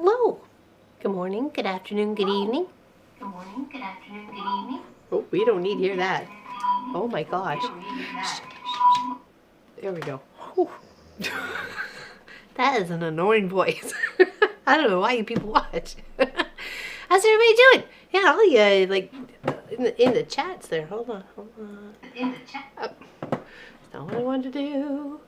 hello. Good morning, good afternoon, good evening. Good morning, good afternoon, good evening. Oh, we don't need to hear that. Oh my gosh. There we go. That is an annoying voice. I don't know why you people watch. How's everybody doing? Yeah, all you like in the chats there. Hold on. In the chat. That's not what I wanted to do.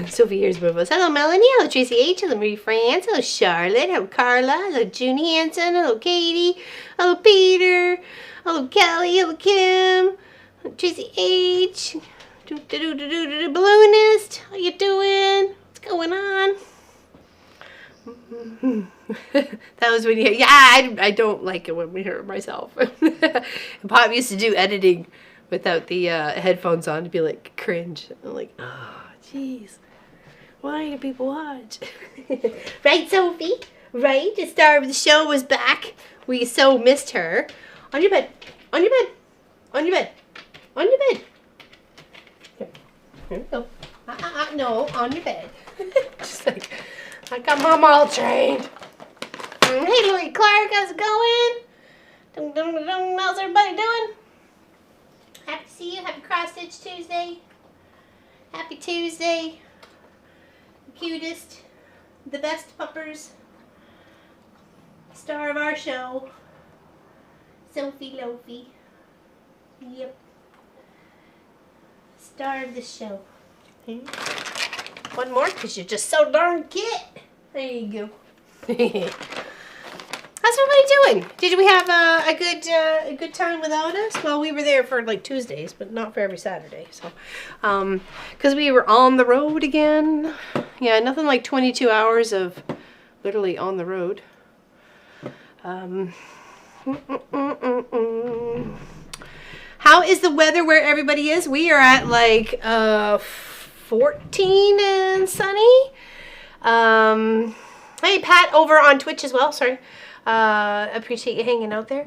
Sophie here's with us. Hello, Melanie. Hello, Tracy H. Hello, Marie France. Hello, Charlotte. Hello, Carla. Hello, Junie Hanson. Hello, Katie. Hello, Peter. Hello, Kelly. Hello, Kim. Hello, Tracy H. Balloonist. How you doing? What's going on? That was when you. Yeah, I don't like it when we hear it myself. Pop used to do editing without the headphones on to be like cringe. I'm like, oh, jeez. Why do people watch? Right, Sophie? Right? The star of the show was back. We so missed her. On your bed. On your bed. On your bed. On your bed. Here we go. No, on your bed. Just like, I got Mom all trained. Hey, Lori Clark, how's it going? How's everybody doing? Happy to see you. Happy Cross Stitch Tuesday. Happy Tuesday. The cutest, the best puppers. Star of our show. Sophie Lofi. Yep. Star of the show. Okay. One more, because you're just so darn cute. There you go. How's everybody doing? Did we have a good time without us? Well, we were there for like Tuesdays, but not for every Saturday. So, because we were on the road again. Yeah, nothing like 22 hours of literally on the road. How is the weather where everybody is? We are at like 14 and sunny. Hey, Pat over on Twitch as well. Sorry. Appreciate you hanging out there.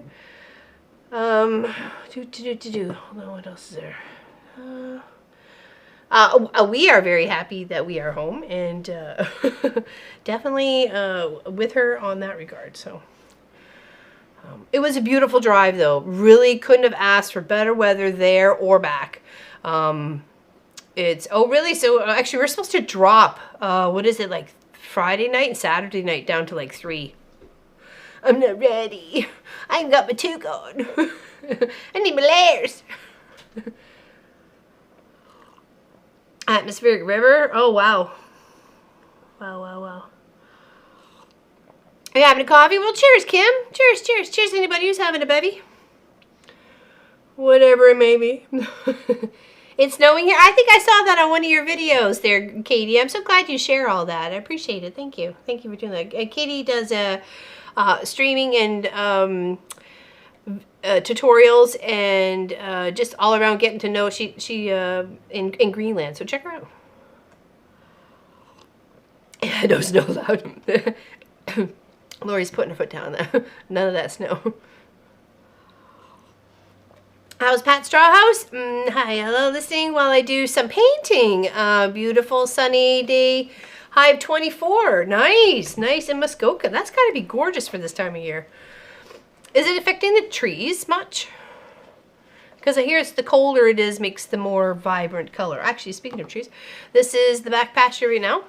Hold on, what else is there? We are very happy that we are home, and definitely with her on that regard. So it was a beautiful drive, though. Really couldn't have asked for better weather there or back. It's really? So actually, we're supposed to drop. What is it, like Friday night and Saturday night down to like 3. I'm not ready. I ain't got my toque on. I need my layers. Atmospheric river. Oh, wow. Wow. Are you having a coffee? Well, cheers, Kim. Cheers. Cheers, anybody who's having a bevy. Whatever it may be. It's snowing here. I think I saw that on one of your videos there, Katie. I'm so glad you share all that. I appreciate it. Thank you. Thank you for doing that. Katie does streaming and tutorials and just all around getting to know. She in Greenland, so check her out. Yeah, no snow allowed. Lori's putting her foot down there. None of that snow. How's Pat Strawhouse? Hi, hello, listening while I do some painting. Beautiful sunny day. High of 24. Nice in Muskoka. That's got to be gorgeous for this time of year. Is it affecting the trees much? Because I hear it's the colder it is makes the more vibrant color. Actually, speaking of trees, this is the back pasture right now.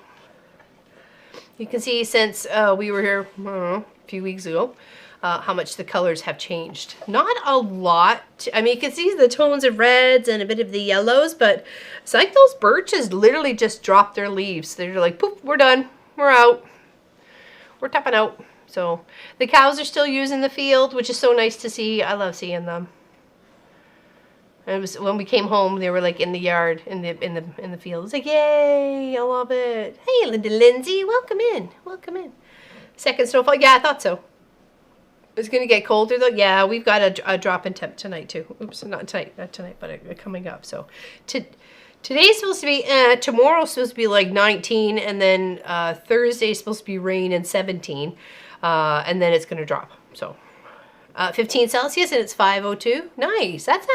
You can see since we were here a few weeks ago, how much the colors have changed. Not a lot. I mean, you can see the tones of reds and a bit of the yellows, but it's like those birches literally just dropped their leaves. They're like, poof, we're done. We're out. We're tapping out. So the cows are still using the field, which is so nice to see. I love seeing them. And it was when we came home, they were like in the yard, in the field. It's like, yay, I love it. Hey, Linda Lindsay, welcome in. Welcome in. Second snowfall. Yeah, I thought so. It's going to get colder, though. Yeah, we've got a drop in temp tonight, too. Oops, not tonight, but coming up. So today's supposed to be, tomorrow's supposed to be like 19, and then Thursday's supposed to be rain and 17, and then it's going to drop. So 15 Celsius, and it's 5:02. Nice. That's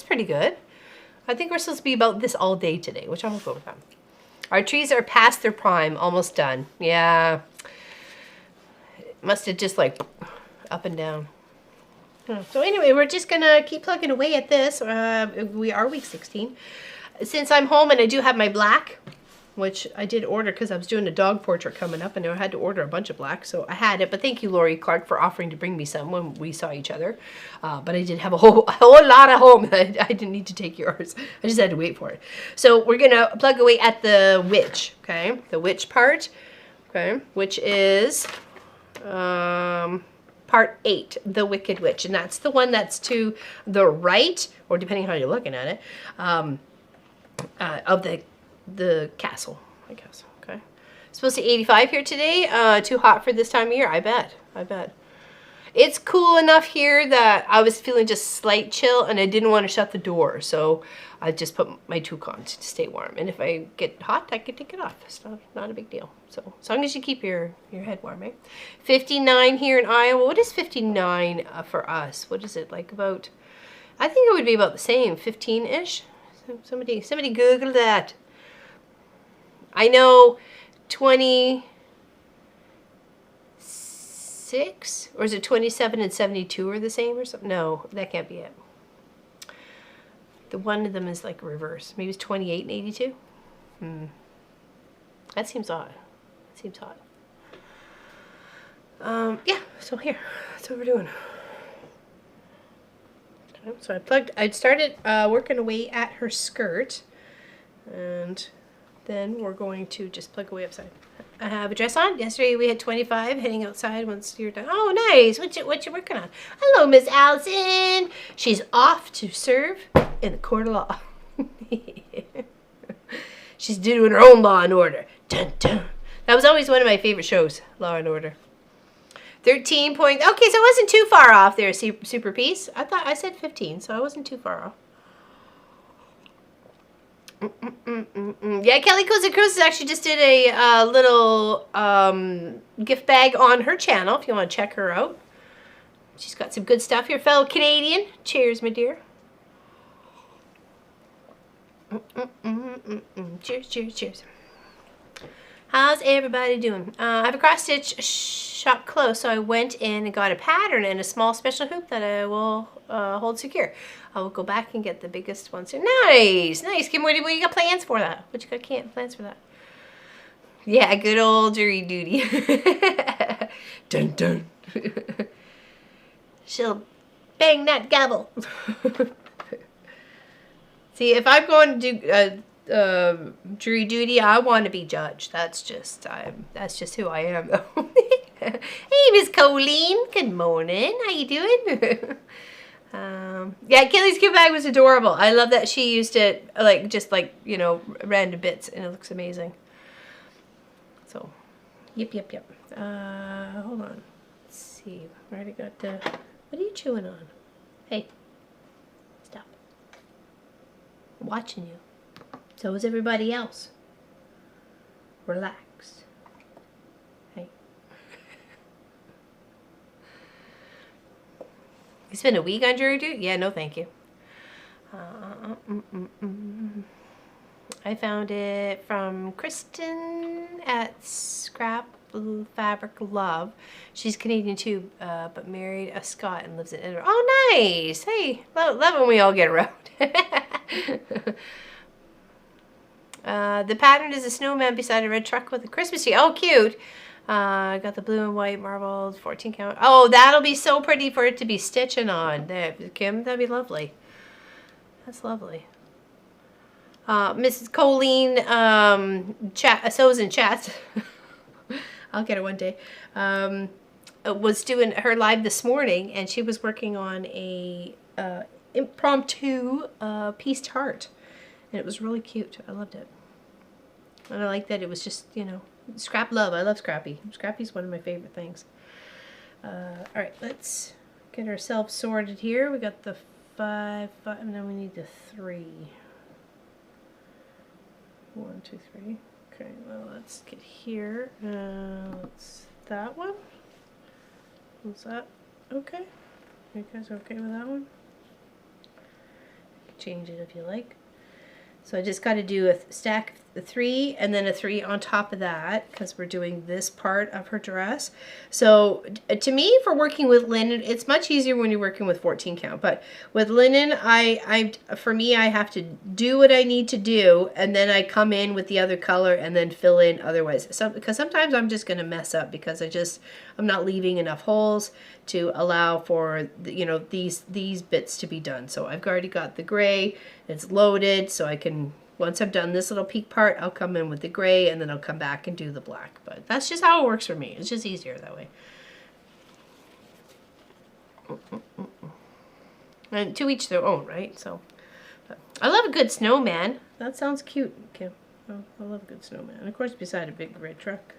pretty good. I think we're supposed to be about this all day today, which I'm going to go with that. Our trees are past their prime, almost done. Yeah, Must have just like up and down. So anyway, we're just gonna keep plugging away at this. We are week 16. Since I'm home and I do have my black, which I did order because I was doing a dog portrait coming up and I had to order a bunch of black, so I had it. But thank you, Lori Clark, for offering to bring me some when we saw each other. But I did have a whole lot at home. I didn't need to take yours. I just had to wait for it. So we're gonna plug away at the witch, okay? The witch part, okay, which is part 8, the Wicked Witch, and that's the one that's to the right, or depending on how you're looking at it, of the castle, I guess. Okay, supposed to be 85 here today. Too hot for this time of year, I bet. It's cool enough here that I was feeling just slight chill, and I didn't want to shut the door, so I just put my toque on to stay warm. And if I get hot, I can take it off. It's not a big deal. So as long as you keep your head warm, right? 59 here in Iowa. What is 59 for us? What is it, like about? I think it would be about the same, 15-ish. Somebody Google that. I know 26, or is it 27 and 72 are the same or something? No, that can't be it. The one of them is like reverse. Maybe it's 28 and 82. That seems odd. Yeah, so here, that's what we're doing. Okay, so I started working away at her skirt, and then we're going to just plug away upside. I have a dress on. Yesterday we had 25, heading outside once you're done. Oh, nice. What you working on? Hello, Miss Allison. She's off to serve in the court of law. She's doing her own Law and Order. Dun, dun. That was always one of my favorite shows, Law and Order. 13 points. Okay, so I wasn't too far off there, Super Piece. I thought I said 15, so I wasn't too far off. Yeah, Kelly Cozy Cruises actually just did a little gift bag on her channel if you want to check her out. She's got some good stuff here. Fellow Canadian. Cheers, my dear. Cheers, cheers, cheers. How's everybody doing? I have a cross stitch shop close, so I went in and got a pattern and a small special hoop that I will hold secure. I will go back and get the biggest one. So nice. Kim, what do you got plans for that? What you got plans for that? Yeah, good old jury duty. Dun dun. She'll bang that gavel. See, if I'm going to do jury duty, I want to be judge. That's just who I am, though. Hey, Miss Colleen. Good morning. How you doing? Yeah, Kelly's gift bag was adorable. I love that she used it just random bits, and it looks amazing. So, yep. Hold on. Let's see. I already got the. What are you chewing on? Hey, stop. I'm watching you. So is everybody else. Relax. Hey. You spend a week on jury duty? Yeah, no thank you. I found it from Kristen at Scrap Fabric Love. She's Canadian too, but married a Scot and lives in Edinburgh. Oh, nice. Hey, love when we all get around. The pattern is a snowman beside a red truck with a Christmas tree. Oh, cute. I got the blue and white marbled 14 count. Oh, that'll be so pretty for it to be stitching on. There, Kim, that'd be lovely. That's lovely. Mrs. Colleen sews and chats. I'll get her one day. Was doing her live this morning, and she was working on a impromptu pieced heart. And it was really cute. I loved it. And I like that it was just, scrap love. I love Scrappy. Scrappy's one of my favorite things. Alright, let's get ourselves sorted here. We got the 5, and then we need the 3. 1, 2, 3. Okay, well, let's get here. Let's that one. What's that? Okay. You guys okay with that one? You can change it if you like. So I just got to do a stack of a 3 and then a 3 on top of that because we're doing this part of her dress. So to me, for working with linen, it's much easier when you're working with 14 count. But with linen, for me, I have to do what I need to do, and then I come in with the other color and then fill in otherwise. Because sometimes I'm just going to mess up because I'm not leaving enough holes to allow for these bits to be done. So I've already got the gray. It's loaded, so I can. Once I've done this little peak part, I'll come in with the gray and then I'll come back and do the black. But that's just how it works for me. It's just easier that way. And to each their own, right? So, I love a good snowman. That sounds cute, Kim. Oh, I love a good snowman. And of course, beside a big red truck.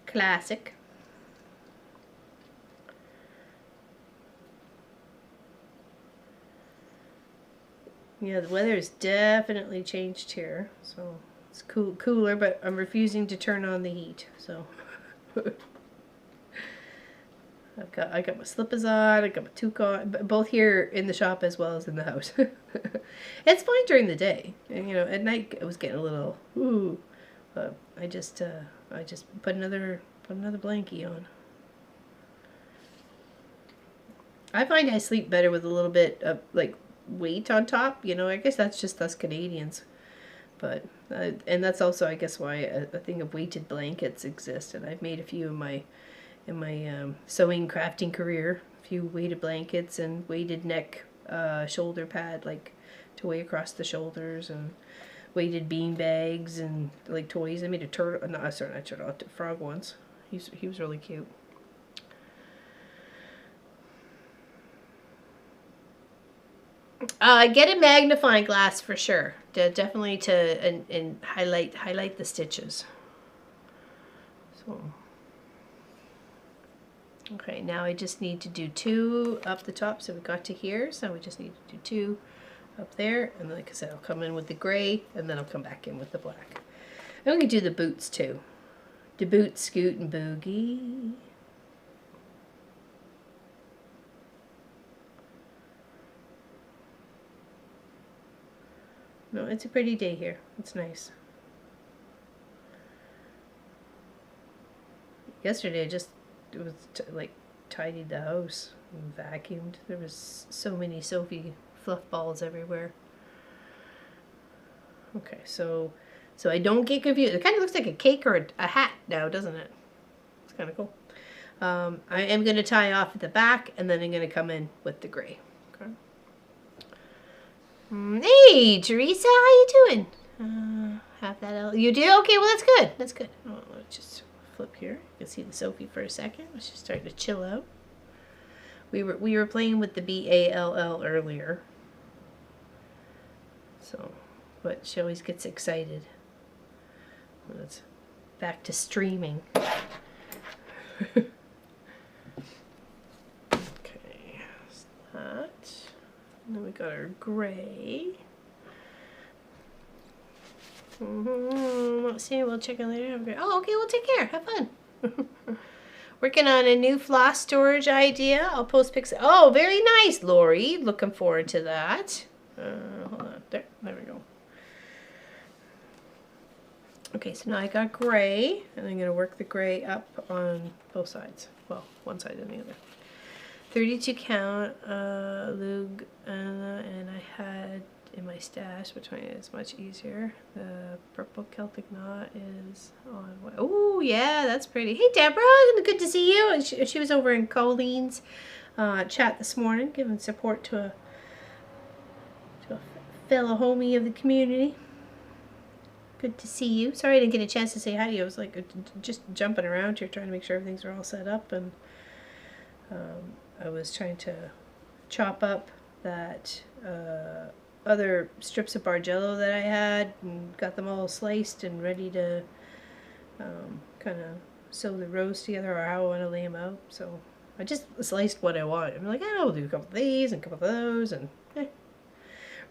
Classic. Yeah, the weather has definitely changed here, so it's cooler, but I'm refusing to turn on the heat. So I got my slippers on, I got my toque on, both here in the shop as well as in the house. It's fine during the day, and at night it was getting a little but I just put another blankie on. I find I sleep better with a little bit of weight on top. I guess that's just us Canadians, but and that's also, I guess, why a thing of weighted blankets exist. And I've made a few in my sewing crafting career, a few weighted blankets and weighted neck shoulder pad, to weigh across the shoulders, and weighted bean bags and toys. I made a turtle, no, sorry, not turtle, a frog once. He was really cute. Get a magnifying glass for sure. Definitely and highlight the stitches. So okay, now I just need to do 2 up the top. So we got to here, so we just need to do 2 up there, and like I said, I'll come in with the gray, and then I'll come back in with the black. And we can do the boots too. The boots, scoot, and boogie. No, it's a pretty day here. It's nice. Yesterday, it was tidied the house and vacuumed. There was so many Sophie fluff balls everywhere. Okay, so I don't get confused. It kind of looks like a cake or a hat now, doesn't it? It's kind of cool. I am going to tie off at the back, and then I'm going to come in with the gray. Okay. Hey, Teresa, how you doing? Have that out. You do? Okay, well, that's good. That's good. Oh, let's just flip here. You can see the Sophie for a second. She's starting to chill out. We were playing with the BALL earlier. So, but she always gets excited. Well, it's back to streaming. Okay, that's that. And then we got our gray. Let's see, we'll check in later. Oh, okay, well, take care. Have fun. Working on a new floss storage idea. I'll post pics. Oh, very nice, Lori. Looking forward to that. Hold on. There we go. Okay, so now I got gray, and I'm going to work the gray up on both sides. Well, one side and the other. 32 count lug, and I had in my stash, which one is much easier. The purple Celtic knot is on. Oh yeah, that's pretty. Hey Deborah, good to see you. And she was over in Colleen's chat this morning, giving support to a fellow homie of the community. Good to see you. Sorry I didn't get a chance to say hi to you. I was just jumping around here trying to make sure everything's all set up, and I was trying to chop up that other strips of Bargello that I had and got them all sliced and ready to kind of sew the rows together, or how I want to lay them out. So I just sliced what I want. I'm like, I'll do a couple of these and a couple of those, and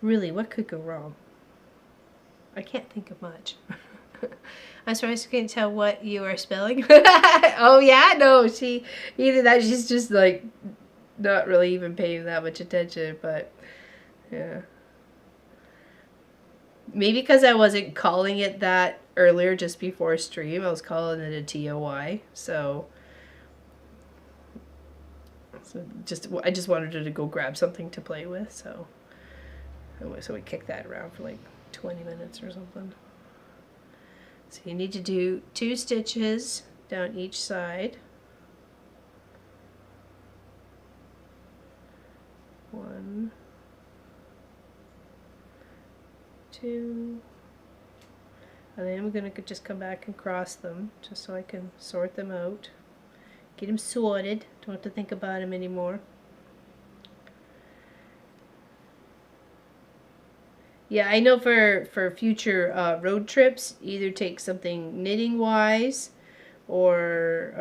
really, what could go wrong? I can't think of much. I'm sorry, I can't tell what you are spelling. Oh yeah, no, either that, she's just not really even paying that much attention, but yeah. Maybe because I wasn't calling it that earlier just before stream. I was calling it a TOY. So I just wanted her to go grab something to play with. So we kicked that around for like 20 minutes or something. So you need to do 2 stitches down each side. 1, 2, and then I'm going to just come back and cross them just so I can sort them out. Get them sorted. Don't have to think about them anymore. Yeah, I know for future road trips, either take something knitting wise or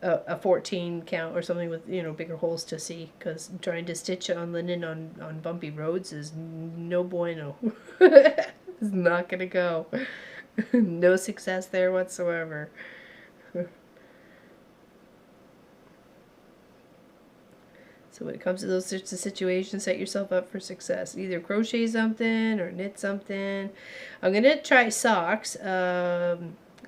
a 14 count or something with, you know, bigger holes to see, because trying to stitch on linen on bumpy roads is no bueno. It's not gonna go. No success there whatsoever. So when it comes to those sorts of situations, set yourself up for success. Either crochet something or knit something. I'm gonna try socks.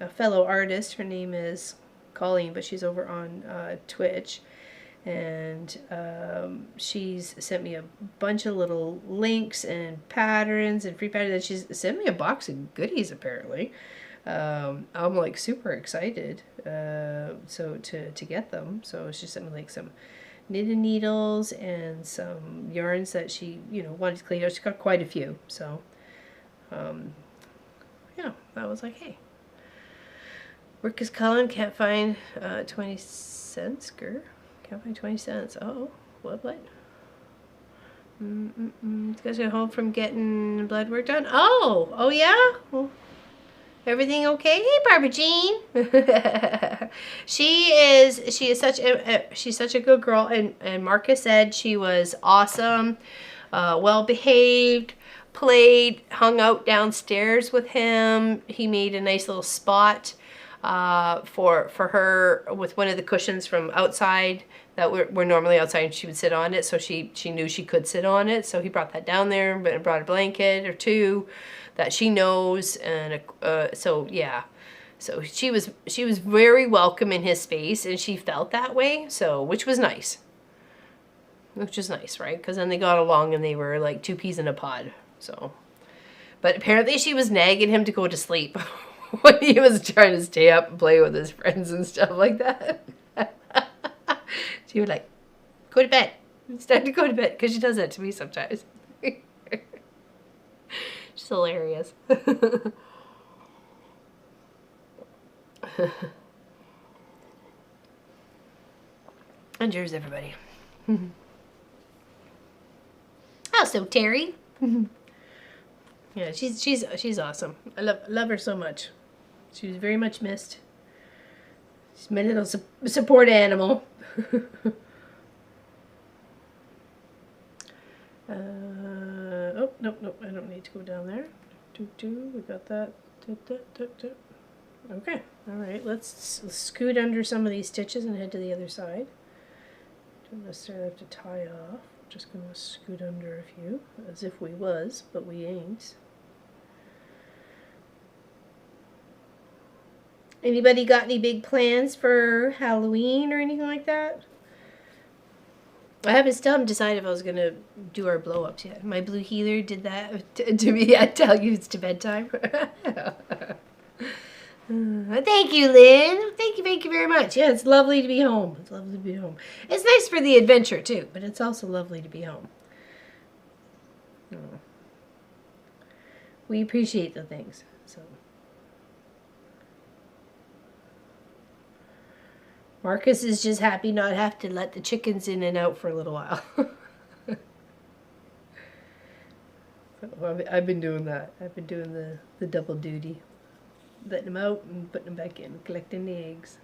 A fellow artist, her name is Colleen, but she's over on Twitch, and she's sent me a bunch of little links and patterns and free patterns, and she's sent me a box of goodies apparently. I'm like super excited so to get them. So she sent me like some knitted needles and some yarns that she, you know, wanted to clean out. She got quite a few. So yeah, I was like, hey, work is calling, can't find 20 cents, grr. Can't find 20 cents. Oh, what? You guys got home from getting blood work done? Oh yeah? Well, everything okay? Hey, Barbara Jean. She is such a good girl, and Marcus said she was awesome, well behaved, played, hung out downstairs with him. He made a nice little spot for her with one of the cushions from outside that were normally outside, and she would sit on it, so she knew she could sit on it. So he brought that down there and brought a blanket or two that she knows, and so yeah, so she was very welcome in his space, and she felt that way, so which was nice, right? Because then they got along and they were like 2 peas in a pod. So, but apparently she was nagging him to go to sleep when he was trying to stay up and play with his friends and stuff like that. She would like, go to bed. It's time to go to bed, because she does that to me sometimes. She's hilarious. And cheers, everybody. Also, Terry. Yeah, she's awesome. I love her so much. She was very much missed. She's my little support animal. Oh, nope, I don't need to go down there. We got that. Okay, alright, let's scoot under some of these stitches and head to the other side. Don't necessarily have to tie off. Just gonna scoot under a few, as if we was, but we ain't. Anybody got any big plans for Halloween or anything like that? I still haven't decided if I was going to do our blow-ups yet. My blue healer did that to me. I tell you, it's to bedtime. Thank you, Lynn. Thank you very much. Yeah, it's lovely to be home. It's lovely to be home. It's nice for the adventure, too, but it's also lovely to be home. We appreciate the things, so... Marcus is just happy not have to let the chickens in and out for a little while. So I've been doing that. I've been doing the double duty. Letting them out and putting them back in, collecting the eggs.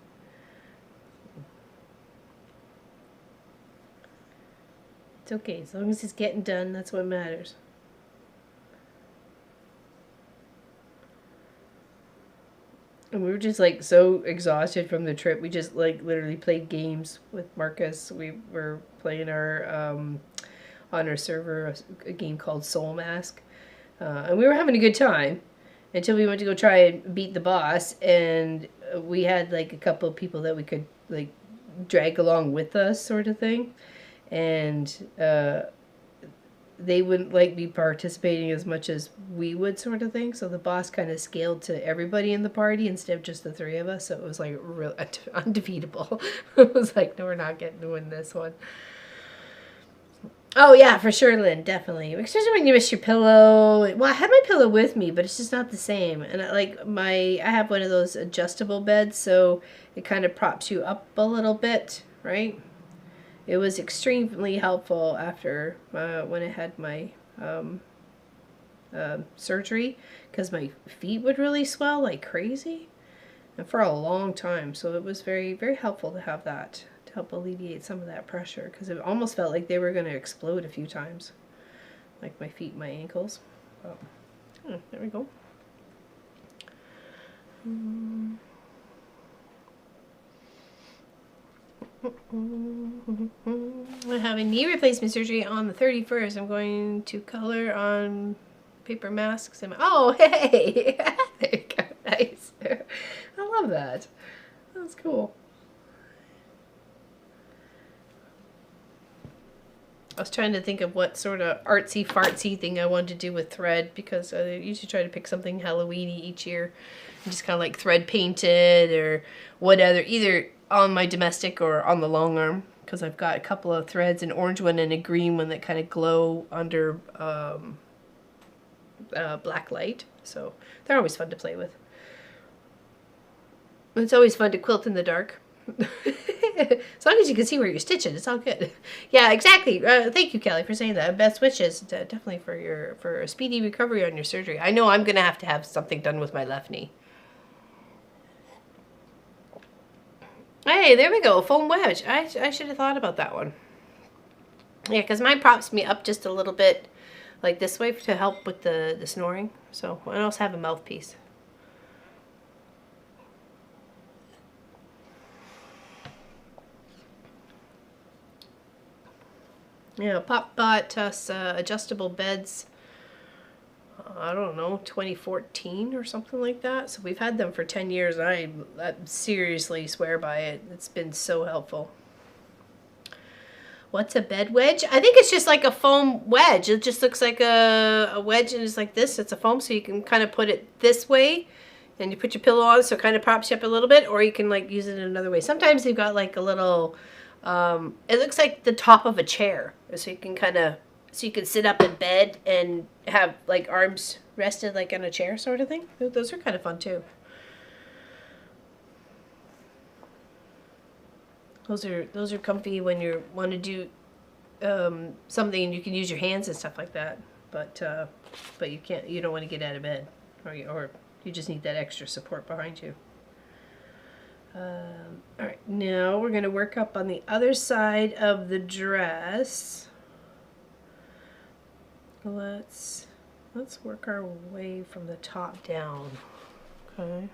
It's okay, as long as it's getting done, that's what matters. And we were just like so exhausted from the trip. We just like literally played games with Marcus. We were playing our on our server a game called Soul Mask. And we were having a good time until we went to go try and beat the boss, and we had like a couple of people that we could like drag along with us, sort of thing, and they wouldn't like be participating as much as we would, sort of thing. So the boss kind of scaled to everybody in the party instead of just the three of us. So it was like real undefeatable. It was like, no, we're not getting to win this one. Oh yeah, for sure, Lynn, definitely. Especially when you miss your pillow. Well, I had my pillow with me, but it's just not the same. And I have one of those adjustable beds, so it kind of props you up a little bit, right? It was extremely helpful after when I had my surgery, because my feet would really swell like crazy, and for a long time. So it was very, very helpful to have that to help alleviate some of that pressure, because it almost felt like they were going to explode a few times, like my feet, my ankles. Oh, there we go. I'm having knee replacement surgery on the 31st. I'm going to color on paper masks. Oh, hey! There you go. Nice. I love that. That's cool. I was trying to think of what sort of artsy-fartsy thing I wanted to do with thread, because I usually try to pick something Halloween-y each year and just kind of like thread painted or whatever, either on my domestic or on the long arm, because I've got a couple of threads, an orange one and a green one that kind of glow under black light. So they're always fun to play with. It's always fun to quilt in the dark. As long as you can see where you're stitching, it's all good. Yeah, exactly. Thank you, Kelly, for saying that. Best wishes, definitely for a speedy recovery on your surgery. I know I'm gonna have to have something done with my left knee. Hey, there we go, foam wedge. I should have thought about that one. Yeah, because mine props me up just a little bit, like this way, to help with the snoring. So I also have a mouthpiece. Yeah, Pop bought us adjustable beds, I don't know, 2014 or something like that. So we've had them for 10 years. I seriously swear by it. It's been so helpful. What's a bed wedge? I think it's just like a foam wedge. It just looks like a wedge, and it's like this. It's a foam, so you can kind of put it this way, and you put your pillow on, so it kind of props you up a little bit, or you can like use it in another way. Sometimes they've got like a little, it looks like the top of a chair, so you can so you can sit up in bed and have like arms rested like on a chair, sort of thing. Those are kind of fun too. Those are comfy when you want to do something, and you can use your hands and stuff like that. But you can't. You don't want to get out of bed, or you just need that extra support behind you. All right, now we're gonna work up on the other side of the dress. Let's work our way from the top down. Okay.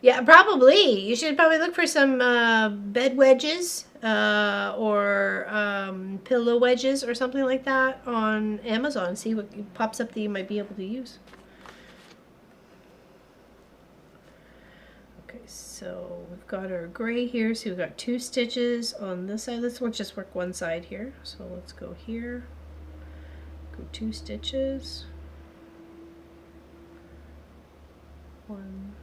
Yeah, probably. You should probably look for some bed wedges or pillow wedges or something like that on Amazon. See what pops up that you might be able to use. Okay, so we've got our gray here. So we've got 2 stitches on this side. Let's just work one side here. So let's go here. Go 2 stitches. 1,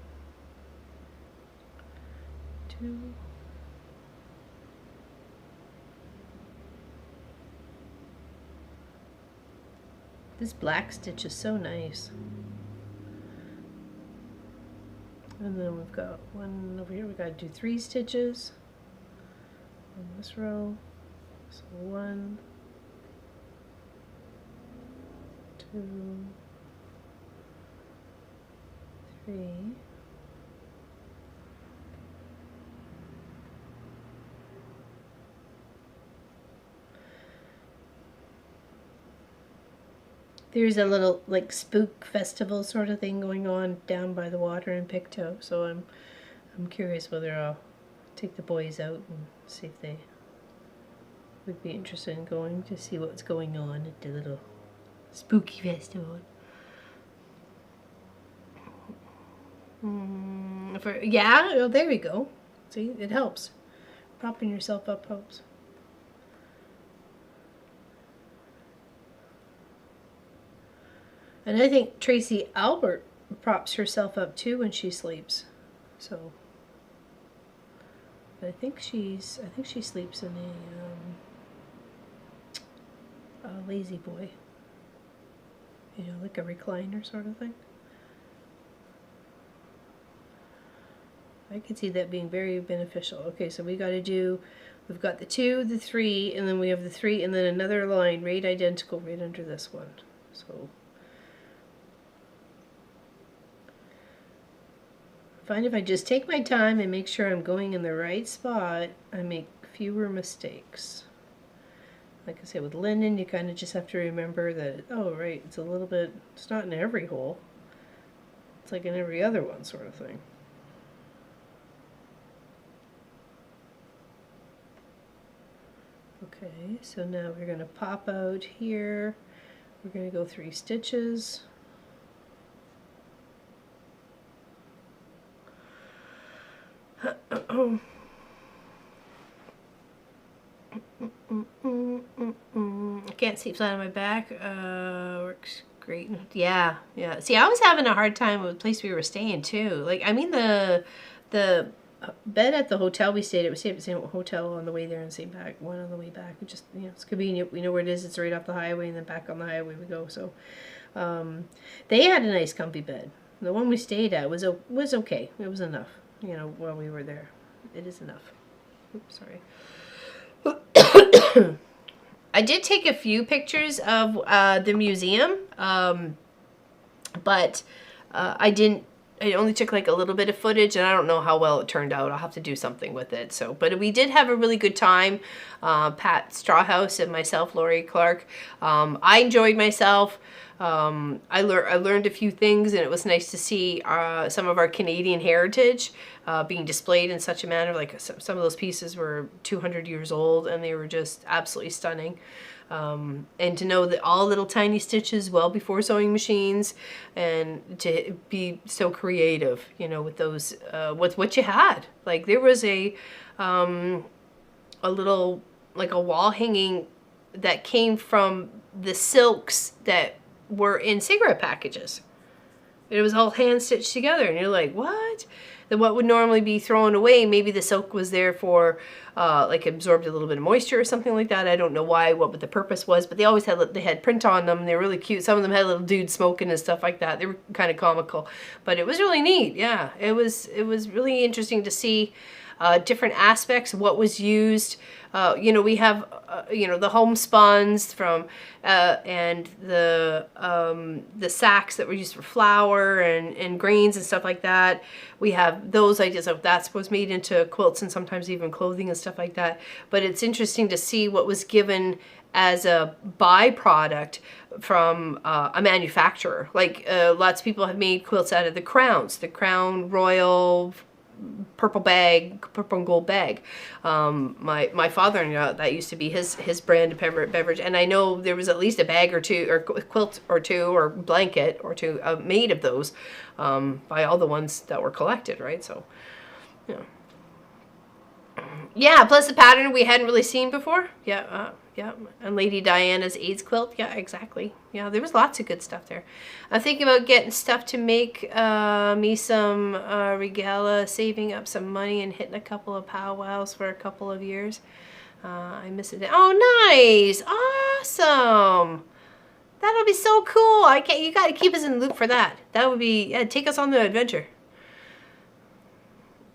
2. This black stitch is so nice. And then we've got one over here. We've got to do 3 stitches on this row. So 1, 2, 3. There's a little like spook festival sort of thing going on down by the water in Pictou, so I'm curious whether I'll take the boys out and see if they would be interested in going to see what's going on at the little spooky festival. Yeah, oh, there we go. See, it helps. Propping yourself up helps. And I think Tracy Albert props herself up too when she sleeps. So I think she sleeps in a lazy boy. You know, like a recliner sort of thing. I can see that being very beneficial. Okay, so we've got the 2, the 3, and then we have the 3, and then another line right identical right under this one. So I find if I just take my time and make sure I'm going in the right spot, I make fewer mistakes. Like I said, with linen, you kind of just have to remember that, oh, right, it's a little bit, it's not in every hole. It's like in every other one sort of thing. Okay, so now we're going to pop out here. We're going to go 3 stitches. I can't see flat on my back. Works great. Yeah, yeah. See, I was having a hard time with the place we were staying too. Like, I mean, the bed at the hotel we stayed at, we stayed at the same hotel on the way there and same back, one on the way back. We just, you know, it's convenient. We know where it is. It's right off the highway, and then back on the highway we go. So, they had a nice comfy bed. The one we stayed at was okay. It was enough, you know, while we were there. It is enough. Oops, sorry. I did take a few pictures of the museum, but I only took like a little bit of footage, and I don't know how well it turned out. I'll have to do something with it. So, but we did have a really good time. Pat Strawhouse and myself, Lori Clark. I enjoyed myself. I learned a few things, and it was nice to see some of our Canadian heritage being displayed in such a manner. Like some of those pieces were 200 years old, and they were just absolutely stunning. And to know that all little tiny stitches well before sewing machines, and to be so creative, you know, with those, with what you had. Like there was a little, like a wall hanging that came from the silks that were in cigarette packages. It was all hand stitched together, and you're like, what? Then what would normally be thrown away, maybe the silk was there for, like absorbed a little bit of moisture or something like that. I don't know why, what the purpose was, but they always had print on them. They were really cute. Some of them had little dudes smoking and stuff like that. They were kind of comical, but it was really neat. Yeah, it was really interesting to see different aspects of what was used. You know, we have, you know, the homespuns from, and the sacks that were used for flour and grains and stuff like that. We have those ideas of that was made into quilts and sometimes even clothing and stuff like that. But it's interesting to see what was given as a byproduct from a manufacturer. Like lots of people have made quilts out of the crowns, the Crown Royal purple and gold bag. My father-in-law, that used to be his brand of beverage, and I know there was at least a bag or two, or quilt or two, or blanket or two made of those by all the ones that were collected, right? So, you know. Yeah, plus the pattern we hadn't really seen before. Yeah, yeah, and Lady Diana's AIDS quilt. Yeah, exactly. Yeah, there was lots of good stuff there. I'm thinking about getting stuff to make me some regala, saving up some money, and hitting a couple of powwows for a couple of years. I miss it. Oh, nice! Awesome! That'll be so cool. You got to keep us in the loop for that. That would be, yeah, take us on the adventure.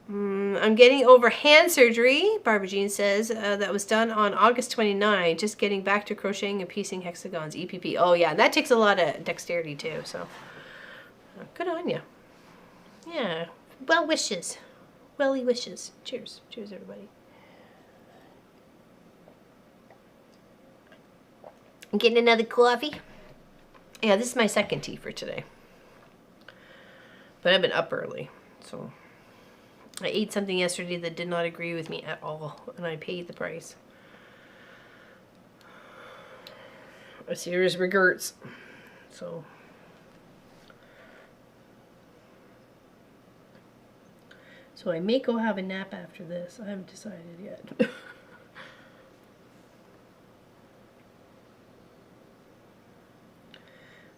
I'm getting over hand surgery, Barbara Jean says, that was done on August 29. Just getting back to crocheting and piecing hexagons, EPP. Oh yeah, that takes a lot of dexterity too, so good on you. Yeah, well wishes. Welly wishes. Cheers. Cheers, everybody. Getting another coffee. Yeah, this is my second tea for today. But I've been up early, so I ate something yesterday that did not agree with me at all, and I paid the price. serious regrets. So I may go have a nap after this. I haven't decided yet.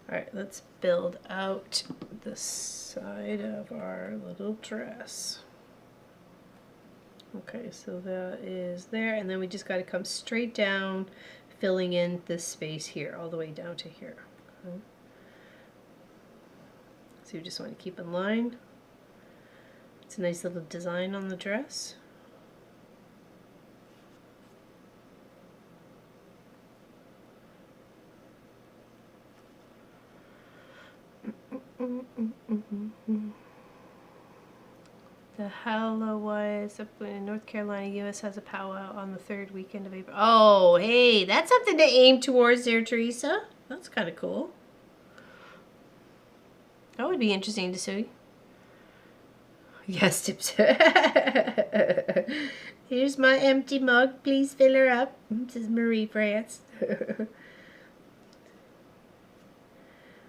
Alright, let's build out the side of our little dress. Okay, so that is there, and then we just got to come straight down, filling in this space here, all the way down to here. Okay. So you just want to keep in line. It's a nice little design on the dress. The Halloween up in North Carolina, U.S. has a powwow on the third weekend of April. Oh, hey, that's something to aim towards there, Teresa. That's kind of cool. That would be interesting to see. Yes, tips. Here's my empty mug. Please fill her up. This is Marie France.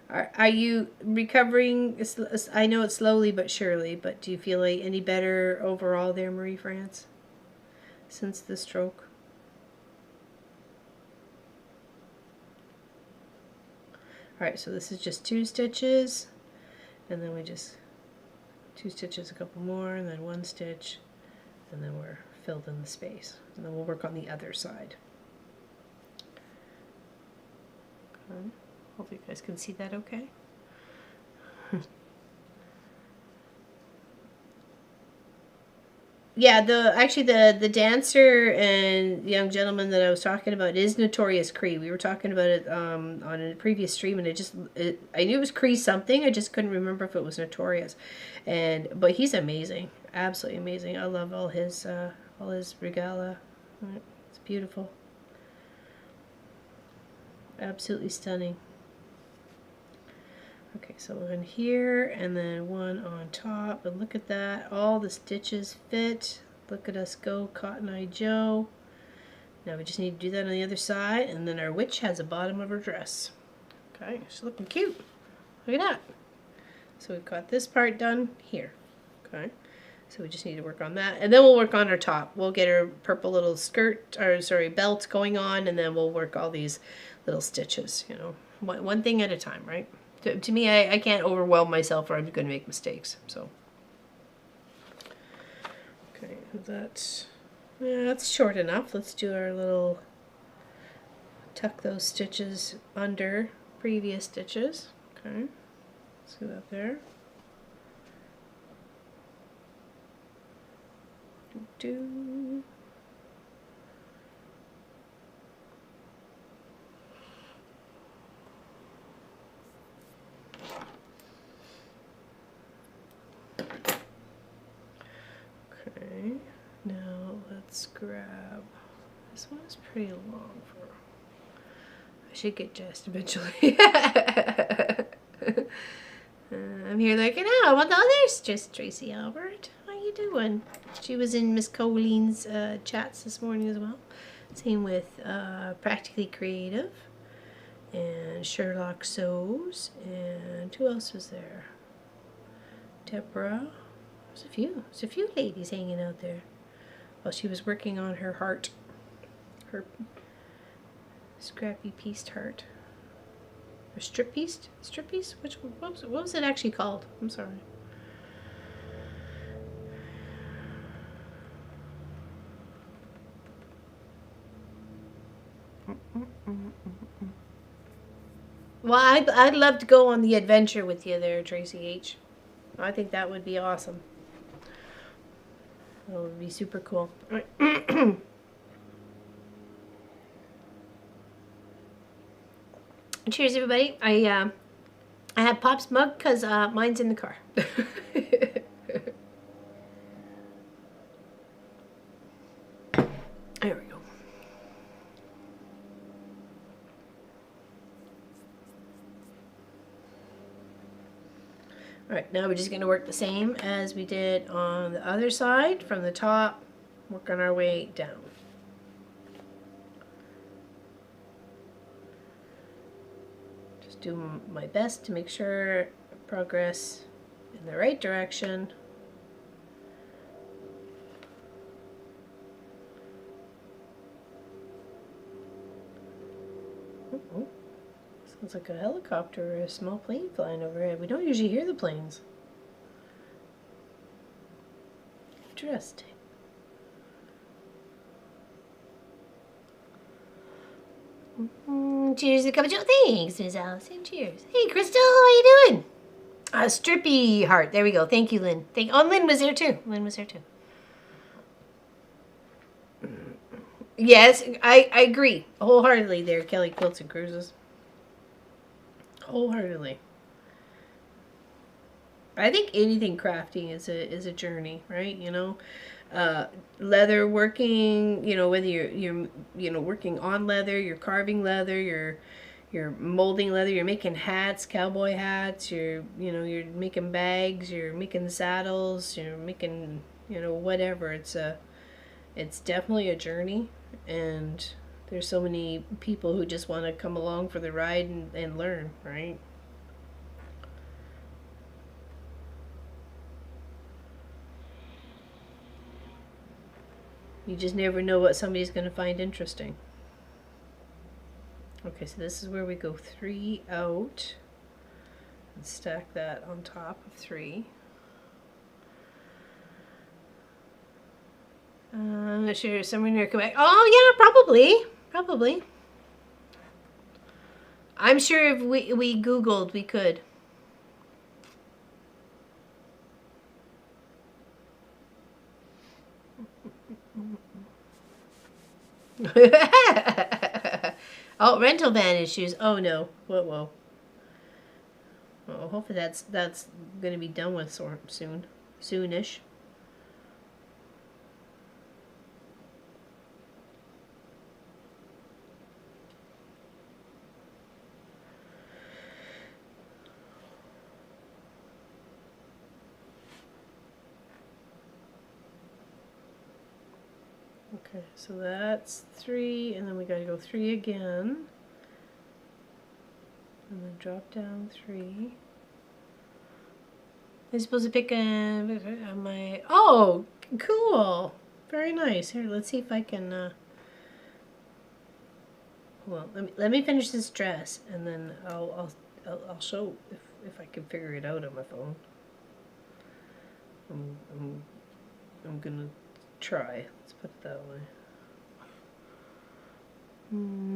Are you recovering? I know it's slowly but surely, but do you feel like any better overall there, Marie France, since the stroke? Alright, so this is just 2 stitches, and then we just 2 stitches, a couple more, and then 1 stitch, and then we're filled in the space. And then we'll work on the other side. Okay. Hopefully you guys can see that okay. Yeah, the dancer and young gentleman that I was talking about is Notorious Cree. We were talking about it on a previous stream, and I knew it was Cree something. I just couldn't remember if it was Notorious, but he's amazing, absolutely amazing. I love all his regala. It's beautiful, absolutely stunning. Okay, so one here and then one on top, and look at that, all the stitches fit. Look at us go, Cotton Eye Joe. Now we just need to do that on the other side, and then our witch has the bottom of her dress. Okay, she's looking cute. Look at that. So we've got this part done here. Okay, so we just need to work on that, and then we'll work on her top. We'll get her purple little skirt, or sorry, belt going on, and then we'll work all these little stitches, you know, one thing at a time, right? To me, I can't overwhelm myself or I'm going to make mistakes. So, okay, that's short enough. Let's do our little, tuck those stitches under previous stitches. Okay, let's do that there. Do. Okay, now let's grab, this one is pretty long for, I should get dressed eventually. I'm here like, no, well, there's just Tracy Albert. How you doing? She was in Miss Colleen's chats this morning as well. Same with Practically Creative and Sherlock Sews, and who else was there? Deborah. There's a few ladies hanging out there while she was working on her heart, her scrappy pieced heart, or strip pieced, Which what was it actually called? I'm sorry. Well, I'd love to go on the adventure with you there, Tracy H. I think that would be awesome. That would be super cool. Cheers, everybody. I had Pop's mug because mine's in the car. There we go. Alright, now we're just going to work the same as we did on the other side, from the top, working our way down. do my best to make sure progress in the right direction. Oh, sounds like a helicopter or a small plane flying overhead. We don't usually hear the planes. Interesting. Cheers to a cup of joe. Thanks, Miss Allison. Cheers. Hey, Crystal, how you doing? A strippy heart. There we go. Thank you, Lynn. Lynn was there too. Lynn was there too. Yes, I agree wholeheartedly there, Kelly Quilts and Cruises. Wholeheartedly. I think anything crafting is a journey, right? You know, leather working. You know, whether you're working on leather, you're carving leather, you're molding leather, you're making hats, cowboy hats. You're making bags, you're making saddles, you're making whatever. It's definitely a journey, and there's so many people who just want to come along for the ride and learn, right? You just never know what somebody's going to find interesting. Okay, so this is where we go 3 out and stack that on top of 3. I'm not sure, somewhere near Quebec. Oh yeah, probably. I'm sure if we Googled, we could. Oh, rental van issues. Oh no. Whoa. Well, hopefully that's going to be done with soonish. Okay, so that's 3, and then we gotta go 3 again. And then drop down 3. I'm supposed to pick my... Oh, cool! Very nice. Here, let's see if I can... Well, let me finish this dress, and then I'll show if I can figure it out on my phone. I'm gonna try. Let's put it that way.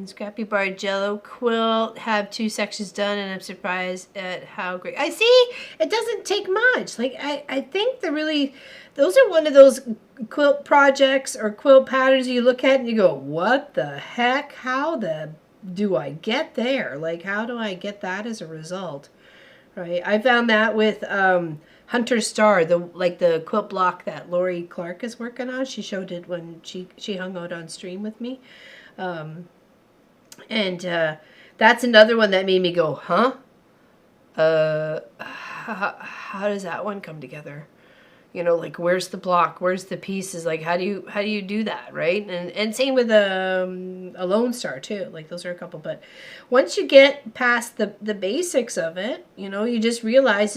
Scrappy Bar Jello Quilt have 2 sections done, and I'm surprised at how great. I see it doesn't take much. Like I think those are one of those quilt projects or quilt patterns you look at and you go, what the heck? How do I get there? Like, how do I get that as a result? Right? I found that with Hunter Star, the quilt block that Lori Clark is working on. She showed it when she hung out on stream with me. And that's another one that made me go, huh? How does that one come together? Like, where's the block? Where's the pieces? Like, how do you do that, right? And same with a Lone Star too. Like, those are a couple. But once you get past the basics of it, you just realize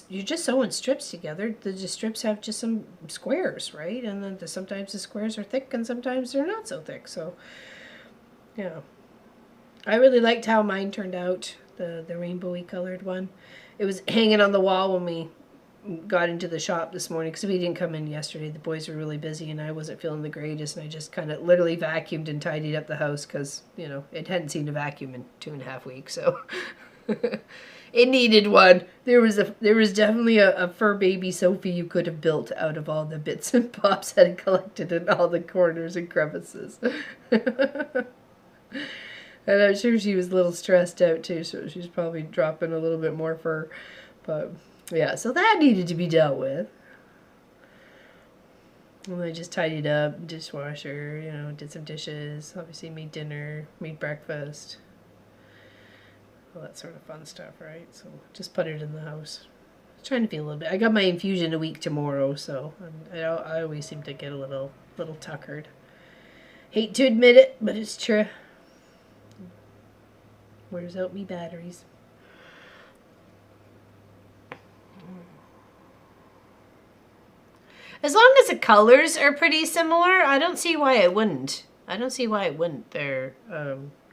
you're just sewing strips together. The strips have just some squares, right? And then sometimes the squares are thick and sometimes they're not so thick. So, yeah. I really liked how mine turned out, the rainbowy colored one. It was hanging on the wall when we got into the shop this morning because we didn't come in yesterday. The boys were really busy and I wasn't feeling the greatest, and I just kind of literally vacuumed and tidied up the house because, it hadn't seen a vacuum in 2.5 weeks, so it needed one. There was definitely a fur baby Sophie you could have built out of all the bits and bobs that had collected in all the corners and crevices. And I'm sure she was a little stressed out too, so she's probably dropping a little bit more fur. But yeah, so that needed to be dealt with. And I just tidied up, dishwasher, did some dishes, obviously made dinner, made breakfast. All that sort of fun stuff, right? So just put it in the house. Trying to feel a little bit. I got my infusion a week tomorrow, so I always seem to get a little tuckered. Hate to admit it, but it's true. Wears out me batteries. As long as the colors are pretty similar, I don't see why it wouldn't. I don't see why it wouldn't. They're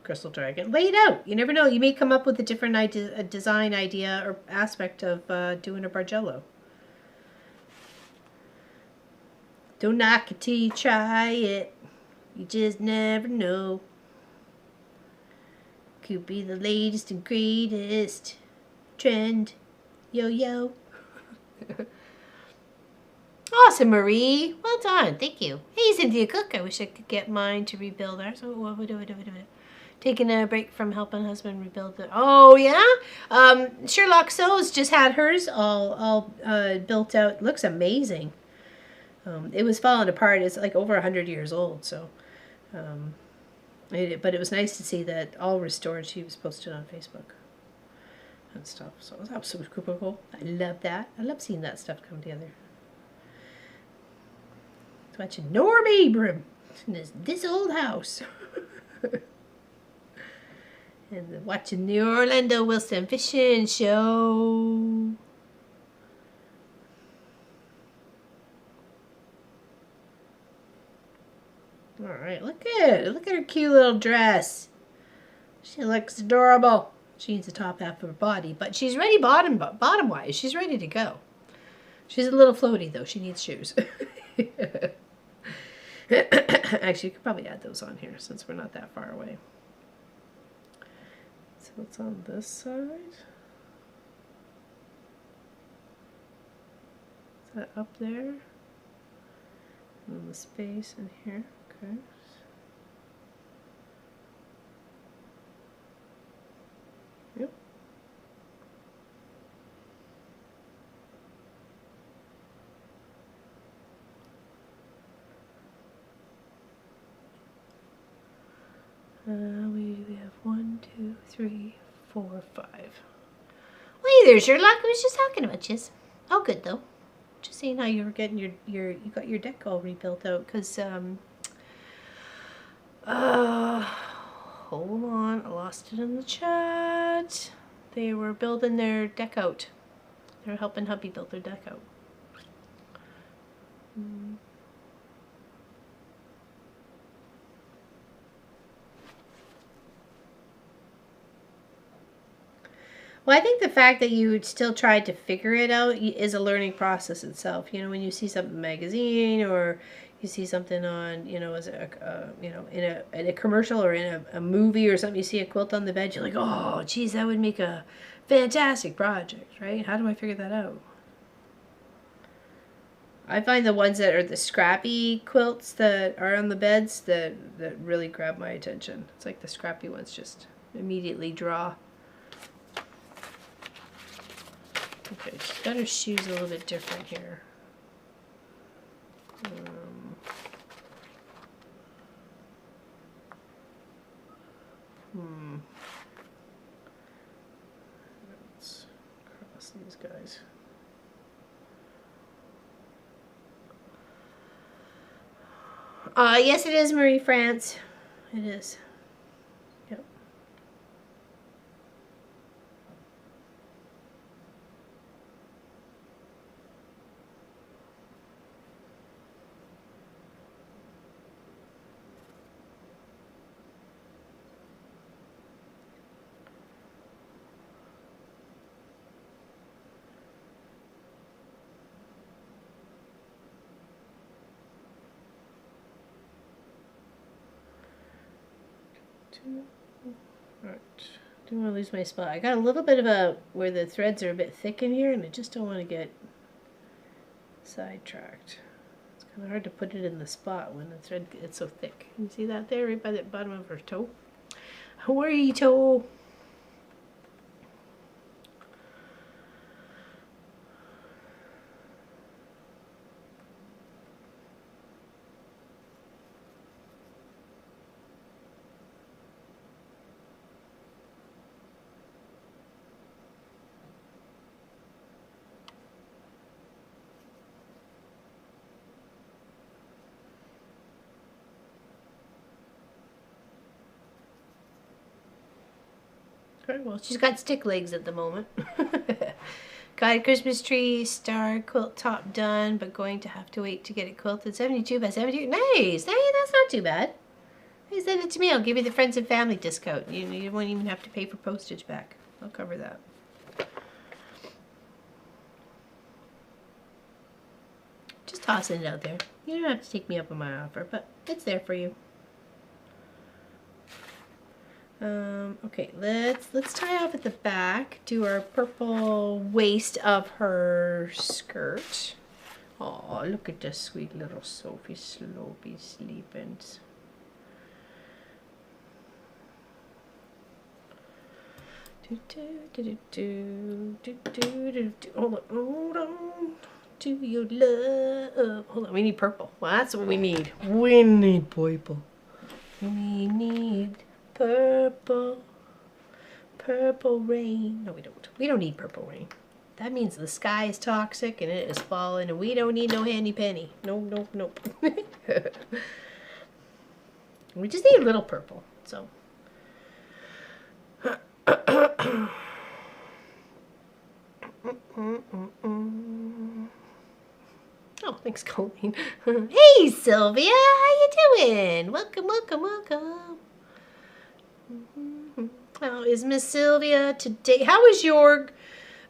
Crystal Dragon. Lay it out. You never know. You may come up with a different idea, a design idea or aspect of doing a Bargello. Don't knock it till you try it. You just never know. Could be the latest and greatest trend. Yo, yo. Awesome, Marie. Well done. Thank you. Hey, Cynthia Cook. I wish I could get mine to rebuild ours. Oh, what would it? Taking a break from helping husband rebuild it. Oh, yeah? Sherlock So's just had hers all built out. Looks amazing. It was falling apart. It's like over 100 years old, so... but it was nice to see that all restored. She was posted on Facebook and stuff. So that was super cool. I love that. I love seeing that stuff come together. It's watching Norm Abram in this old house. And watching the Orlando Wilson fishing show. All right, look at her cute little dress. She looks adorable. She needs the top half of her body, but she's ready bottom wise. She's ready to go. She's a little floaty though. She needs shoes. Actually, you could probably add those on here since we're not that far away. So it's on this side. Is that up there? And the space in here. Okay. Yep. We have 1, 2, 3, 4, 5. Well, hey there, Sherlock. I was just talking about you. Oh, good though. Just seeing how you were getting you got your deck all rebuilt out, because hold on, I lost it in the chat. They were building their deck out. They were helping hubby build their deck out. Well, I think the fact that you still tried to figure it out is a learning process itself. You know, when you see something in a magazine or you see something on, you know, as a in a commercial or in a movie or something, you see a quilt on the bed, you're like, oh, geez, that would make a fantastic project, right? How do I figure that out? I find the ones that are the scrappy quilts that are on the beds that really grab my attention. It's like the scrappy ones just immediately draw. Okay, she's got her shoes a little bit different here. Let's cross these guys. Yes, it is, Marie France. It is. Yep. Alright, don't want to lose my spot. I got a little bit of where the threads are a bit thick in here, and I just don't want to get sidetracked. It's kind of hard to put it in the spot when the thread gets so thick. Can you see that there, right by the bottom of her toe? How are you, toe? Okay, well, she's got stick legs at the moment. Got a Christmas tree star quilt top done, but going to have to wait to get it quilted. 72 by 72. Nice. Hey, that's not too bad. Hey, send it to me. I'll give you the friends and family discount. You won't even have to pay for postage back. I'll cover that. Just tossing it out there. You don't have to take me up on my offer, but it's there for you. Okay, let's tie off at the back. Do our purple waist of her skirt. Oh, look at this sweet little Sophie Slopey sleeping. Hold on. To your love. Hold on, we need purple. Well, that's what we need. We need purple. We need purple. Purple rain. No, we don't. We don't need purple rain. That means the sky is toxic and it is falling and we don't need no handy penny. No, no, no. We just need a little purple. So. Oh, thanks, Colleen. Hey, Sylvia, how you doing? Welcome, welcome, welcome. How is Miss Sylvia today? How was your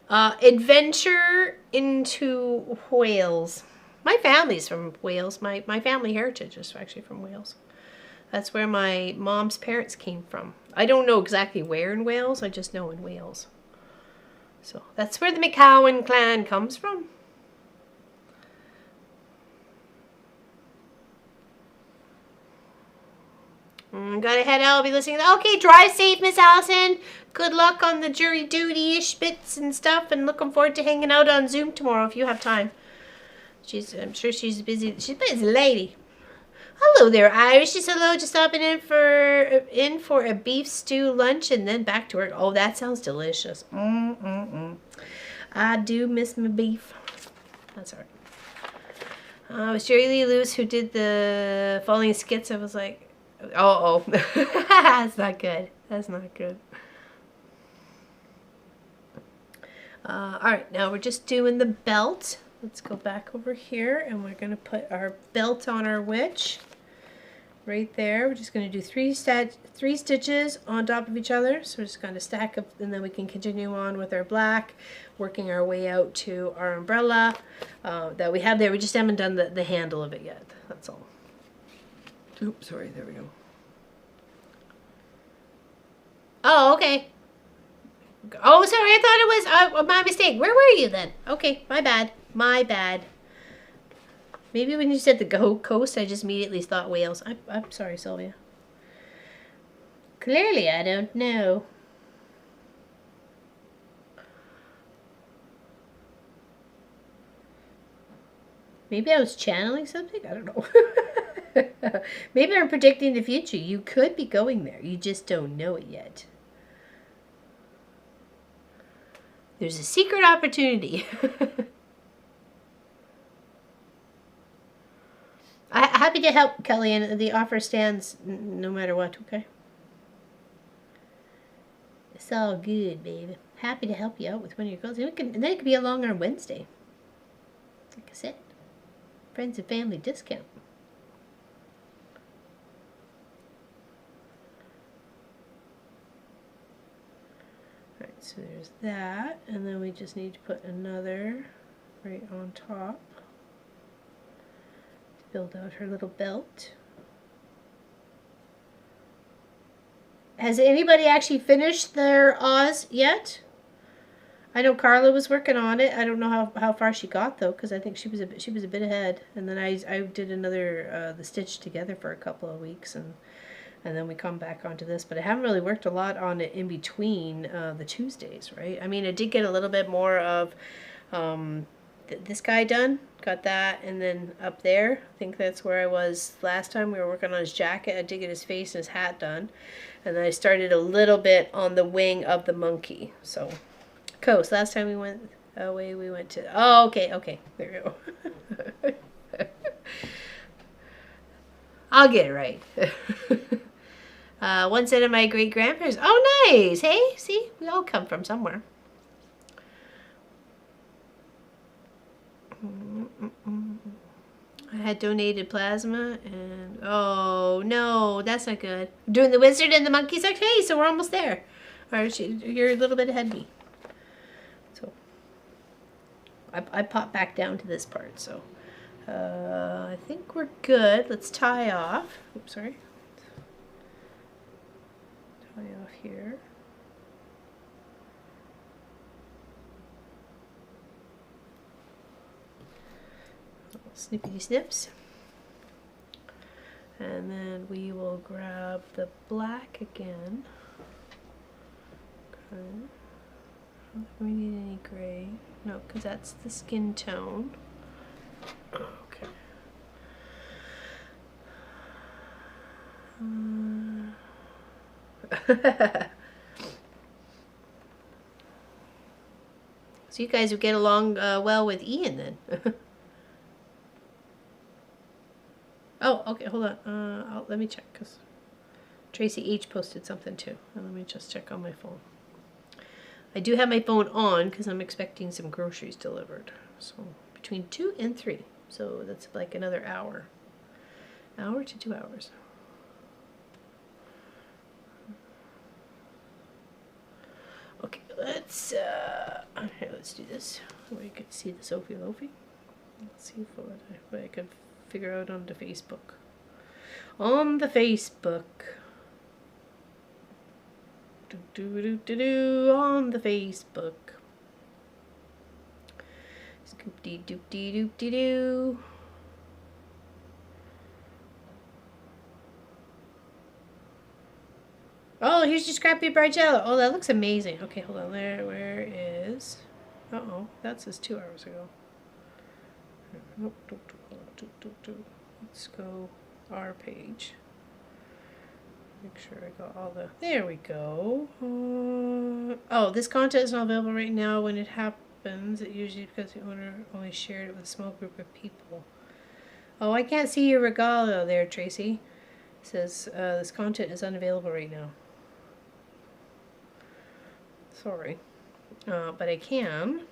adventure into Wales? My family's from Wales. My family heritage is actually from Wales. That's where my mom's parents came from. I don't know exactly where in Wales. I just know in Wales. So that's where the McCowan clan comes from. Gotta head out. I'll be listening. Okay, drive safe, Miss Allison. Good luck on the jury duty-ish bits and stuff. And looking forward to hanging out on Zoom tomorrow if you have time. I'm sure she's busy. She's a busy lady. Hello there, Irish. Just hello. Just stopping in for a beef stew lunch and then back to work. Oh, that sounds delicious. I do miss my beef. That's all right. It was Jerry Lee Lewis who did the Falling Skits. I was like, oh. That's not good. That's not good. All right, now we're just doing the belt. Let's go back over here and we're going to put our belt on our witch right there. We're just going to do three stitches on top of each other. So we're just going to stack up and then we can continue on with our black, working our way out to our umbrella that we have there. We just haven't done the handle of it yet. That's all. Oops, sorry, there we go. Oh, okay. Oh, sorry, I thought it was my mistake. Where were you then? Okay, my bad. My bad. Maybe when you said the Gold Coast, I just immediately thought Wales. I'm sorry, Sylvia. Clearly, I don't know. Maybe I was channeling something? I don't know. Maybe I'm predicting the future. You could be going there. You just don't know it yet. There's a secret opportunity. I'm happy to help, Kelly, and the offer stands no matter what, okay? It's all good, baby. Happy to help you out with one of your goals. And then it could be a long arm Wednesday. Like I said, friends and family discount. Alright, so there's that. And then we just need to put another right on top. Build out her little belt. Has anybody actually finished their Oz yet? I know Carla was working on it. I don't know how far she got though, because I think she was a bit ahead. And then I did another the stitch together for a couple of weeks, and then we come back onto this. But I haven't really worked a lot on it in between the Tuesdays, right? I mean, I did get a little bit more of this guy done. Got that, and then up there, I think that's where I was last time. We were working on his jacket. I did get his face and his hat done, and then I started a little bit on the wing of the monkey. So, coast. Last time we went away, we went to. Oh, okay. There we go. I'll get it right. One set of my great grandparents. Oh, nice. Hey, see, we all come from somewhere. I had donated plasma and oh no, that's not good. Doing the wizard and the monkey section. Hey, so we're almost there. All right, you're a little bit ahead of me. So I popped back down to this part. So I think we're good. Let's tie off. Oops, sorry. Tie off here. Snippity snips. And then we will grab the black again. Okay. I don't think we need any gray. No, because that's the skin tone. Okay. So you guys would get along well with Ian then. Oh, okay, hold on. Let me check, because Tracy H posted something too. Let me just check on my phone. I do have my phone on because I'm expecting some groceries delivered. So between 2 and 3. So that's like another hour. Hour to 2 hours. Okay, let's do this. So you can see the Sophie Lofi. Let's see what I can figure out on the Facebook. On the Facebook. On the Facebook. Scoop-dee doop-dee doop-dee-doo. Oh, here's your scrap paper jello. Oh, that looks amazing. Okay, hold on. Where is... Uh-oh, that says 2 hours ago. Nope, let's go our page. Make sure I got all the... There we go. Oh, this content is not available right now. When it happens, it usually because the owner only shared it with a small group of people. Oh, I can't see your regalo there, Tracy. It says this content is unavailable right now. Sorry. But I can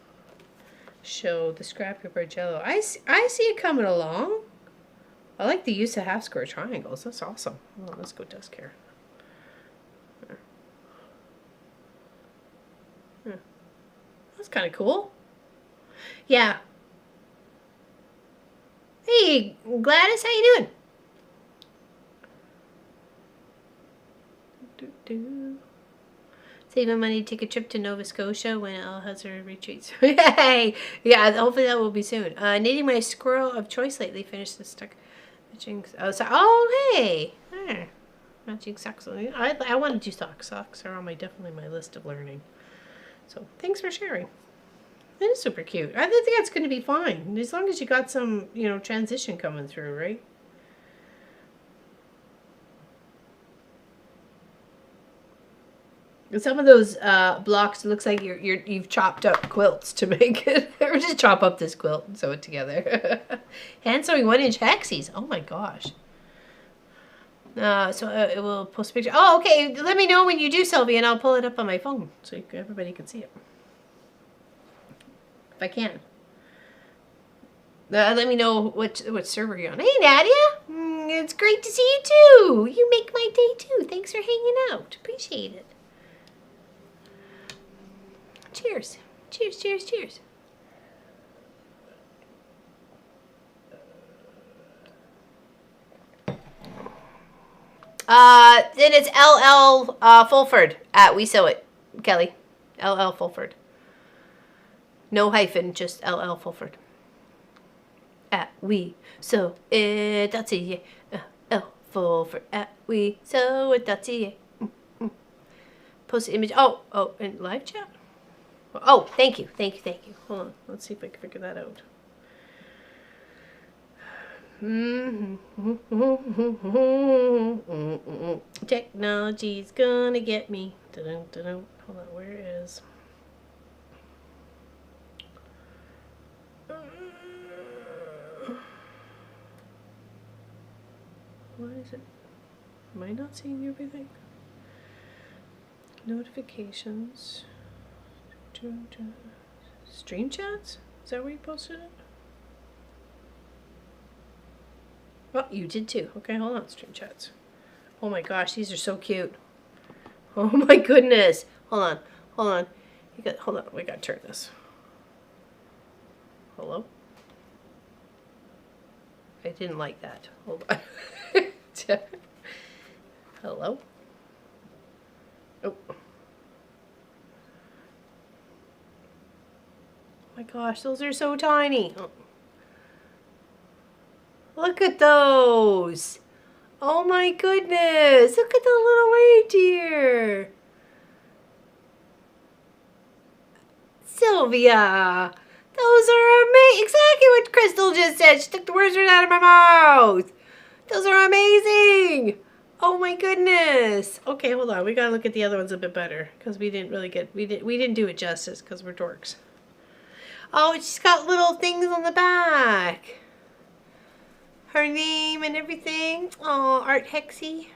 show the scrap paper jello. I see it coming along. I like the use of half square triangles. That's awesome. Oh, let's go desk here. That's kind of cool. Yeah. Hey, Gladys, how you doing? Saving money to take a trip to Nova Scotia when Elle has her retreats. Hey! Yeah, hopefully that will be soon. Knitting my squirrel of choice lately. Finished the stuck. Oh, hey! Matching socks. I want to do socks. Socks are on definitely my list of learning. So, thanks for sharing. It is super cute. I think that's going to be fine. As long as you got some, transition coming through, right? Some of those blocks, it looks like you've chopped up quilts to make it. Or just chop up this quilt and sew it together. Hand sewing 1-inch hexies. Oh my gosh. So it will post a picture. Oh, okay. Let me know when you do, Sylvie, and I'll pull it up on my phone so everybody can see it. If I can. Let me know what server you're on. Hey, Nadia. It's great to see you, too. You make my day, too. Thanks for hanging out. Appreciate it. Cheers. Cheers, cheers, cheers. Then it's LL Fulford at We Sew It, Kelly. LL Fulford. No hyphen, just LL Fulford. At We Sew It. That's it. L Fulford at We Sew It. That's it. Post image. Oh, in live chat? Oh, thank you. Hold on. Let's see if I can figure that out. Technology's gonna get me. Hold on, where is... What is it? Am I not seeing everything? Notifications. Stream chats? Is that where you posted it? Oh, you did too. Okay, hold on, stream chats. Oh my gosh, these are so cute. Oh my goodness. Hold on. Hold on. Hold on. We gotta turn this. Hello? I didn't like that. Hold on. Hello? Oh. Oh my gosh, those are so tiny. Oh. Look at those. Oh my goodness. Look at the little reindeer. Sylvia. Those are amazing. Exactly what Crystal just said. She took the words right out of my mouth. Those are amazing. Oh my goodness. Okay, hold on. We gotta look at the other ones a bit better because we didn't really get we didn't do it justice because we're dorks. Oh, she's got little things on the back. Her name and everything. Oh, Art Hexy.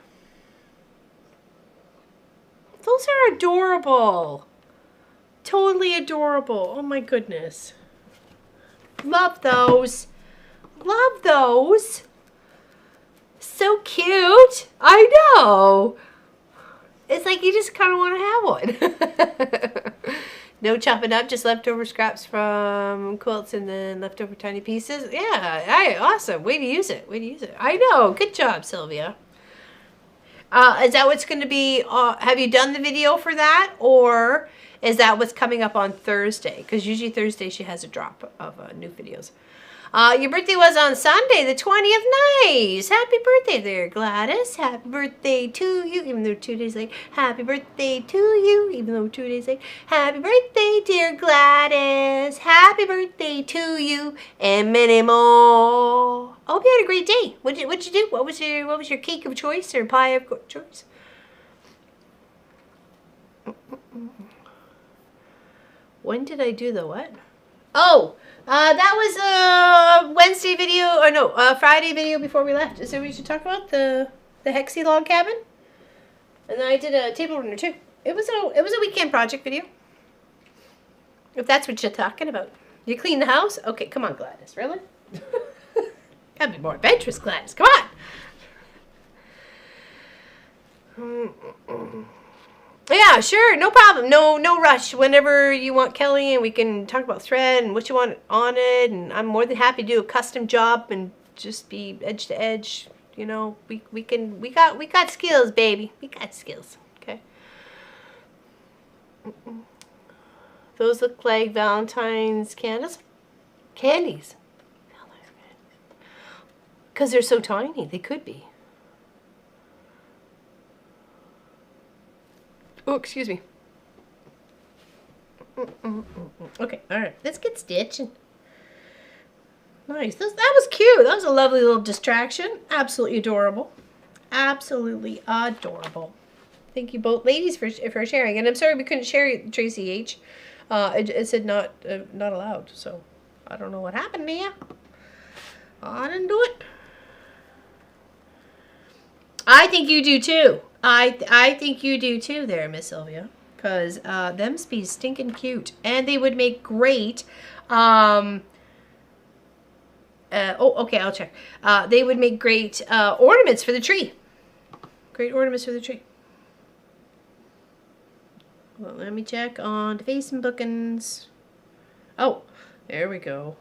Those are adorable. Totally adorable. Oh my goodness. Love those. Love those. So cute. I know. It's like you just kind of want to have one. No chopping up, just leftover scraps from quilts and then leftover tiny pieces. Yeah, awesome. Way to use it. Way to use it. I know. Good job, Sylvia. Is that what's going to be? Have you done the video for that, or is that what's coming up on Thursday? Because usually Thursday she has a drop of new videos. Your birthday was on Sunday, the 20th. Nice. Happy birthday there, Gladys. Happy birthday to you, even though 2 days late. Happy birthday to you, even though 2 days late. Happy birthday, dear Gladys. Happy birthday to you, and many more. I hope you had a great day. What'd you do? What was your cake of choice or pie of choice? When did I do the what? Oh, that was a Wednesday video, or no, Friday video before we left. So we should talk about the Hexy log cabin. And then I did a table runner too. It was a weekend project video. If that's what you're talking about. You clean the house? Okay, come on, Gladys. Really? Gotta be more adventurous, Gladys. Come on. Yeah, sure, no problem. No rush. Whenever you want, Kelly, and we can talk about thread and what you want on it. And I'm more than happy to do a custom job and just be edge to edge. You know, we got skills, baby. We got skills. Okay. Those look like Valentine's candles. Candies. Because they're so tiny, they could be. Oh, excuse me. Okay, all right. Let's get stitching. Nice. That was cute. That was a lovely little distraction. Absolutely adorable. Absolutely adorable. Thank you both, ladies, for sharing. And I'm sorry we couldn't share Tracy H. It said not allowed. So I don't know what happened to you. I didn't do it. I think you do too. I think you do too there, Miss Sylvia. Because them's be stinking cute. And they would make great... oh, okay, I'll check. They would make great ornaments for the tree. Great ornaments for the tree. Well, let me check on the facing bookings. Oh, there we go.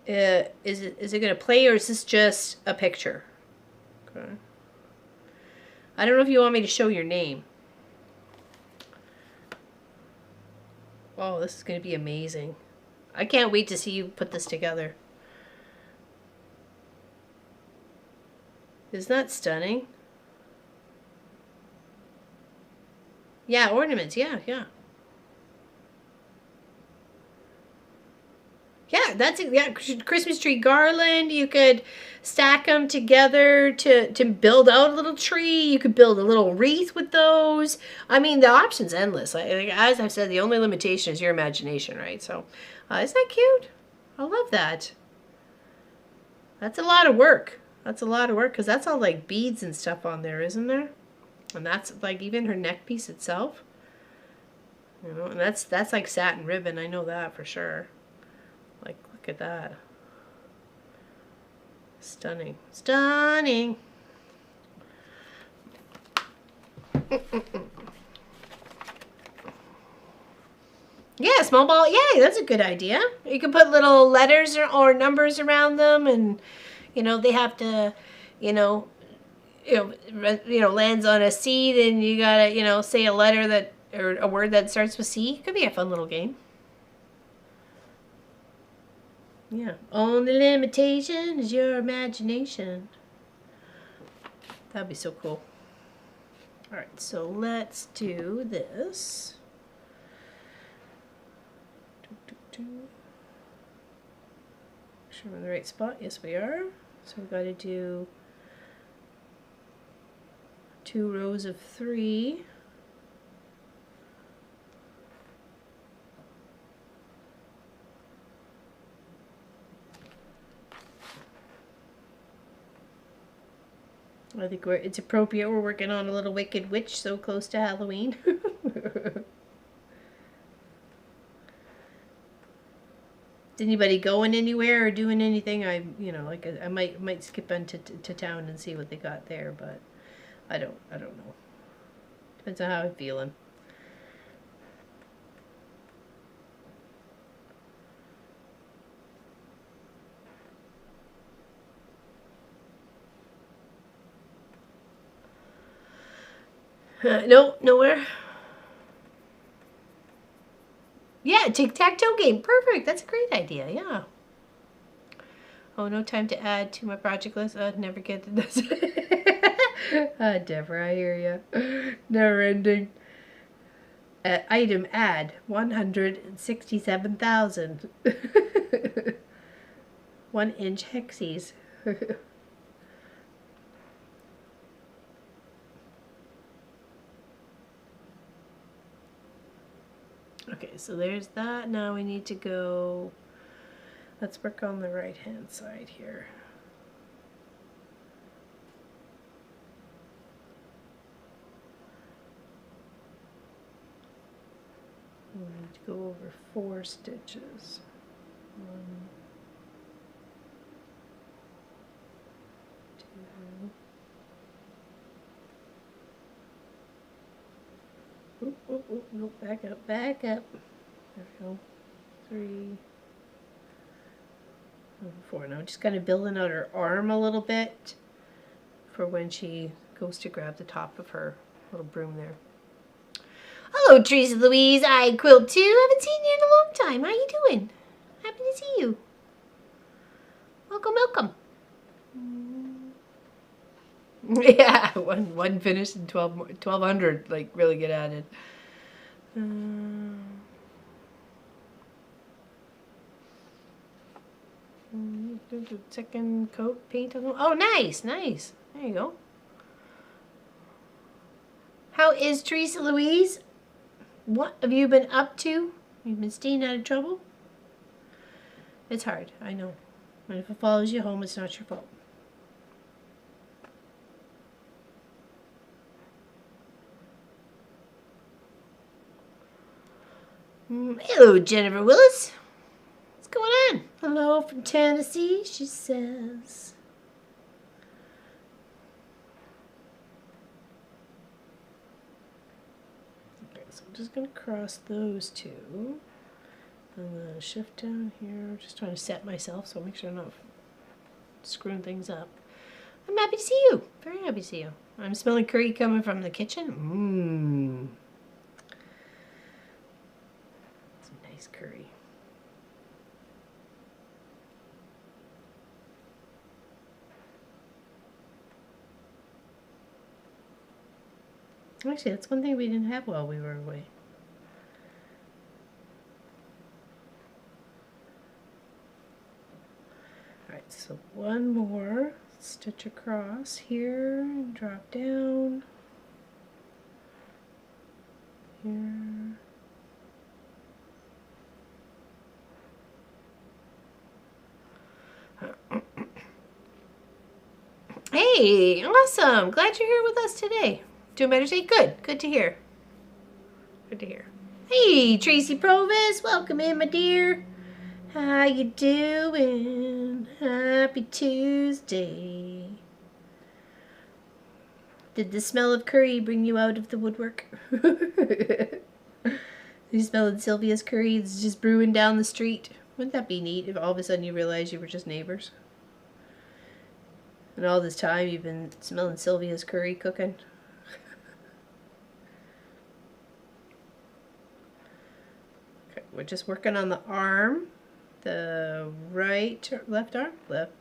Is it going to play, or is this just a picture? Okay. I don't know if you want me to show your name. Oh, this is going to be amazing. I can't wait to see you put this together. Isn't that stunning? Yeah, ornaments. Yeah. Yeah, that's it. Yeah, Christmas tree garland. You could stack them together to build out a little tree. You could build a little wreath with those. I mean, the option's endless. Like, as I've said, the only limitation is your imagination, right? So, isn't that cute? I love that. That's a lot of work. That's a lot of work because that's all like beads and stuff on there, isn't there? And that's like even her neck piece itself. You know, and that's like satin ribbon. I know that for sure. Like, look at that. Stunning. Stunning. Yeah, small ball. Yeah, that's a good idea. You can put little letters or numbers around them, and they have to, you know, lands on a C. Then you gotta, say a letter that or a word that starts with C. Could be a fun little game. Yeah. Only limitation is your imagination. That'd be so cool. All right, so let's do this. Make sure we're in the right spot. Yes, we are. So we've got to do 2 rows of 3. I think it's appropriate. We're working on a little Wicked Witch so close to Halloween. Is anybody going anywhere or doing anything? I might skip into to town and see what they got there, but I don't know. Depends on how I'm feeling. No, nowhere. Yeah, tic-tac-toe game. Perfect. That's a great idea. Yeah. Oh, no time to add to my project list. I'd never get to this. Deborah, I hear you. Never ending. Item add 167,000. 1-inch hexes. Okay, so there's that. Now we need to go, let's work on the right hand side here. We need to go over 4 stitches. 1, 2. Oop, oop, oop, nope, back up, back up. There we go. 3, 4. Now I'm just kind of building out her arm a little bit for when she goes to grab the top of her little broom there. Hello, Teresa Louise. I Quilt too. Haven't seen you in a long time. How you doing? Happy to see you. Welcome, welcome. Yeah, one finished and 1,200 like really get added. Second coat paint on them. Oh, nice, nice. There you go. How is Teresa Louise? What have you been up to? You've been staying out of trouble? It's hard, I know. And if it follows you home, it's not your fault. Hello, Jennifer Willis. What's going on? Hello from Tennessee, she says. Okay, so I'm just going to cross those 2. And then shift down here. Just trying to set myself so I'll make sure I'm not screwing things up. I'm happy to see you. Very happy to see you. I'm smelling curry coming from the kitchen. Curry. Actually, that's one thing we didn't have while we were away. Alright, so one more stitch across here and drop down here. Hey, awesome. Glad you're here with us today. Doing better today? Good. Good to hear. Good to hear. Hey, Tracy Provis. Welcome in, my dear. How you doing? Happy Tuesday. Did the smell of curry bring you out of the woodwork? You smelling Sylvia's curry? It's just brewing down the street. Wouldn't that be neat if all of a sudden you realized you were just neighbors? And all this time you've been smelling Sylvia's curry cooking? Okay, we're just working on the arm. The left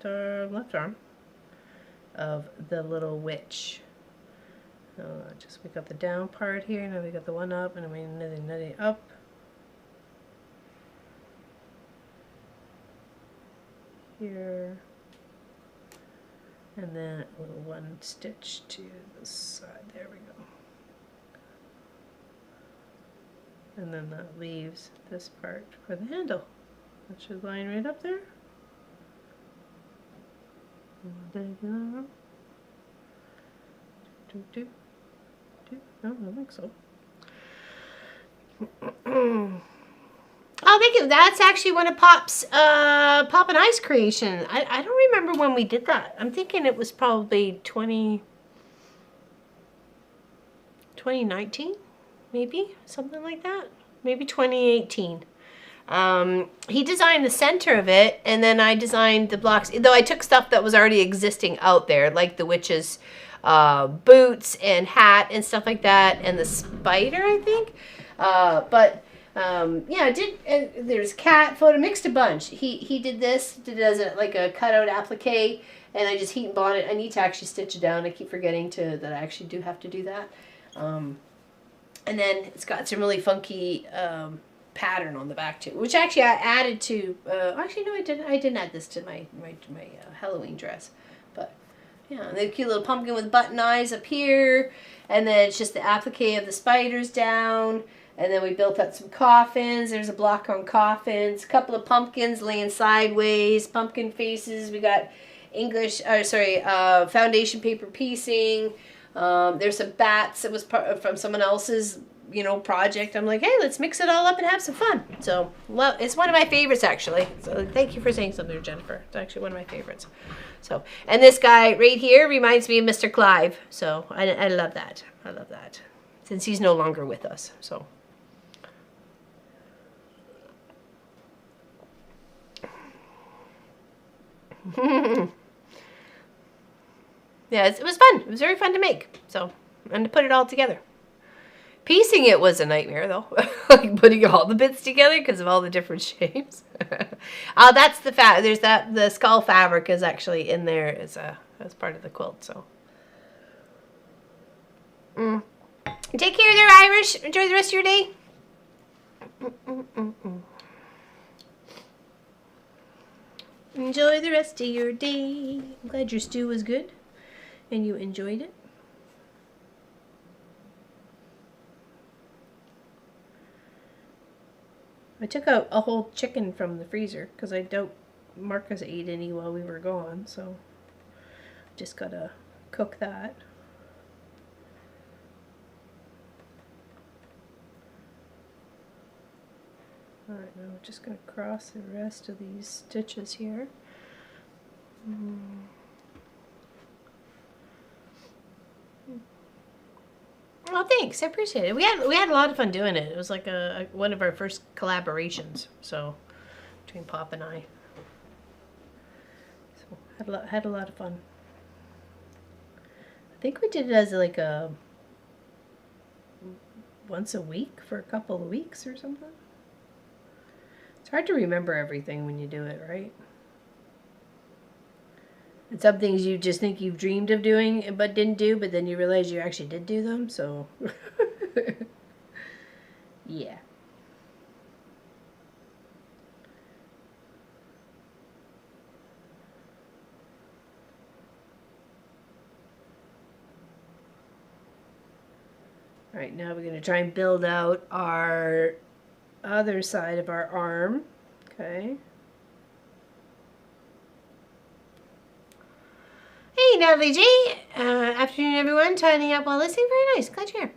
arm of the little witch. We got the down part here, now we got the one up, and then we nutty up. Here. And then a little one stitch to the side. There we go. And then that leaves this part for the handle. That should line right up there. No, I don't think so. Oh, thank you. That's actually one of Pop and I's creation. I don't remember when we did that. I'm thinking it was probably 2019, maybe, something like that. Maybe 2018. He designed the center of it, and then I designed the blocks. Though I took stuff that was already existing out there, like the witch's boots and hat and stuff like that, and the spider, I think. Yeah, I did. There's cat photo, mixed a bunch. He did this, did it as like a cutout applique, and I just heat and bond it. I need to actually stitch it down. I keep forgetting that I actually do have to do that. And then it's got some really funky pattern on the back too, which actually I added to. Actually, no, I didn't. I didn't add this to my Halloween dress, but yeah, the cute little pumpkin with button eyes up here, and then it's just the applique of the spiders down. And then we built up some coffins. There's a block on coffins. A couple of pumpkins laying sideways. Pumpkin faces. We got foundation paper piecing. There's some bats that was from someone else's, project. I'm like, hey, let's mix it all up and have some fun. So, well, it's one of my favorites, actually. So thank you for saying something, Jennifer. It's actually one of my favorites. So, and this guy right here reminds me of Mr. Clive. So I love that. I love that. Since he's no longer with us. So. Yeah, it was fun. It was very fun to make. So, and to put it all together. Piecing it was a nightmare, though. Like putting all the bits together because of all the different shapes. That's the there's the skull fabric is actually in there as part of the quilt. So, take care there, Irish. Enjoy the rest of your day. Enjoy the rest of your day. I'm glad your stew was good and you enjoyed it. I took out a whole chicken from the freezer because I doubt Marcus ate any while we were gone, so just gotta cook that. Alright, now we're just going to cross the rest of these stitches here. Oh, thanks. I appreciate it. We had a lot of fun doing it. It was like one of our first collaborations, so between Pop and I. So had a lot of fun. I think we did it as like a once a week for a couple of weeks or something. It's hard to remember everything when you do it, right? And some things you just think you've dreamed of doing but didn't do, but then you realize you actually did do them, so... yeah. Alright, now we're going to try and build out our other side of our arm. Okay. Hey, Natalie G. Afternoon, everyone. Tidying up while listening. Very nice. Glad you're here.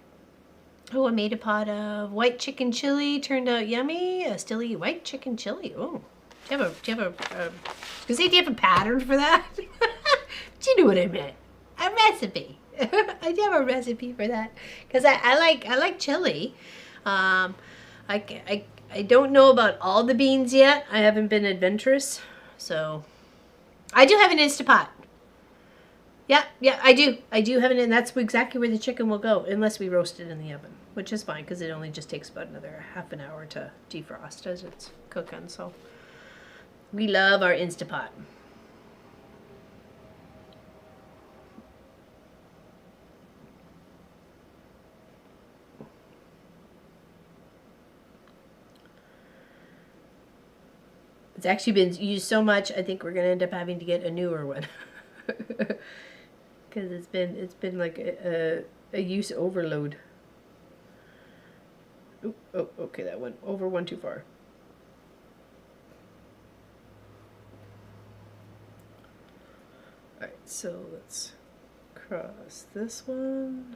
Oh, I made a pot of white chicken chili. Turned out yummy. I still eat white chicken chili. Oh, Do you have a do you have a pattern for that? Do you know what I meant? A recipe. I do have a recipe for that because I like chili. I don't know about all the beans yet. I haven't been adventurous, so I do have an Instapot. Yeah, I do. I do have it, and that's exactly where the chicken will go, unless we roast it in the oven, which is fine because it only just takes about another half an hour to defrost as it's cooking. So we love our Instapot. It's actually been used so much, I think we're gonna end up having to get a newer one. Because it's been like a use overload. Oop, oh, okay, that went over one too far. All right, so let's cross this one,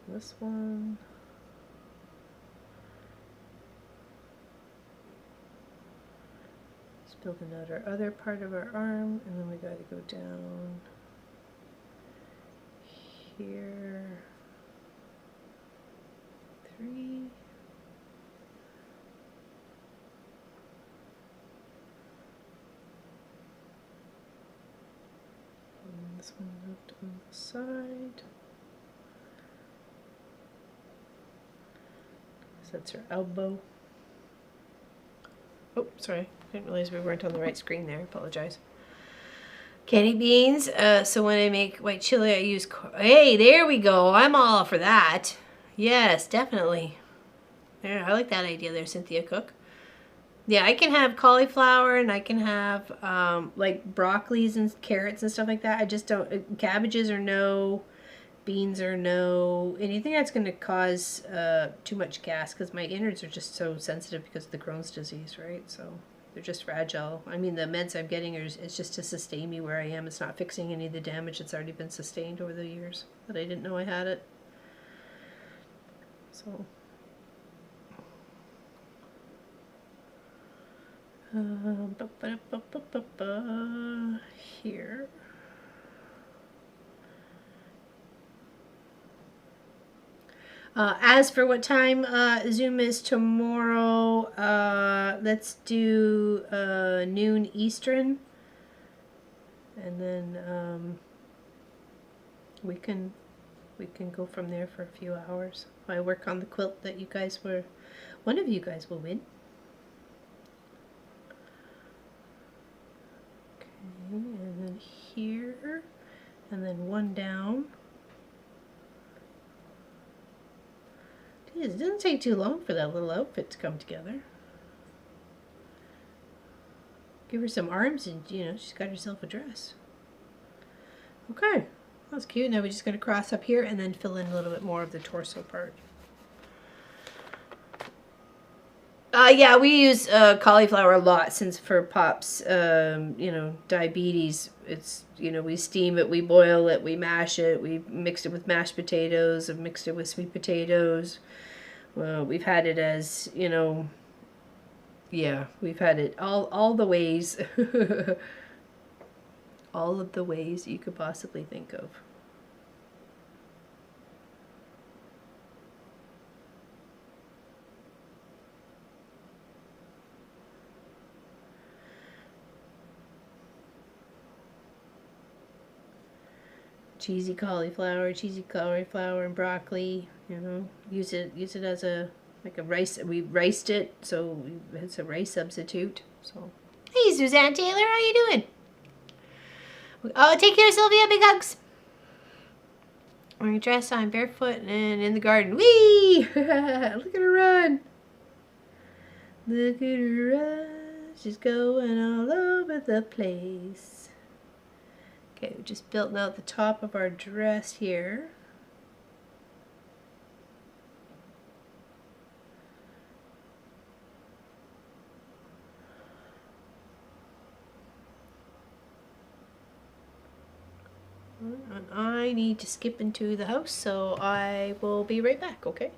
this one. Just building out our other part of our arm, and then we got to go down here. 3. And this one moved on the side. So that's her elbow. Oh, sorry. I didn't realize we weren't on the right screen there. I apologize. Candy beans. So when I make white chili, I use... Hey, there we go. I'm all for that. Yes, definitely. Yeah, I like that idea there, Cynthia Cook. Yeah, I can have cauliflower and I can have like broccolis and carrots and stuff like that. I just don't... Cabbages are no. Beans are no. Anything that's going to cause too much gas, because my innards are just so sensitive because of the Crohn's disease, right? So they're just fragile. I mean, the meds I'm getting it's just to sustain me where I am. It's not fixing any of the damage that's already been sustained over the years that I didn't know I had it. So here. As for what time Zoom is tomorrow, let's do noon Eastern, and then we can go from there for a few hours. I work on the quilt that one of you guys will win. Okay, and then here, and then one down. It doesn't take too long for that little outfit to come together. Give her some arms and, she's got herself a dress. Okay, that's cute. Now we're just going to cross up here and then fill in a little bit more of the torso part. Yeah, we use cauliflower a lot since for Pop's, diabetes. It's, we steam it, we boil it, we mash it, we mixed it with mashed potatoes, I've mixed it with sweet potatoes. We've had it as, yeah, we've had it all the ways, all of the ways you could possibly think of. Cheesy cauliflower and broccoli, use it as a rice. We riced it, so it's a rice substitute. So, hey, Suzanne Taylor, how you doing? Oh, take care, Sylvia. Big hugs. Wearing a dress on, barefoot, and in the garden. Whee! Look at her run. Look at her run. She's going all over the place. Okay, we just built out the top of our dress here. And I need to skip into the house, so I will be right back, okay?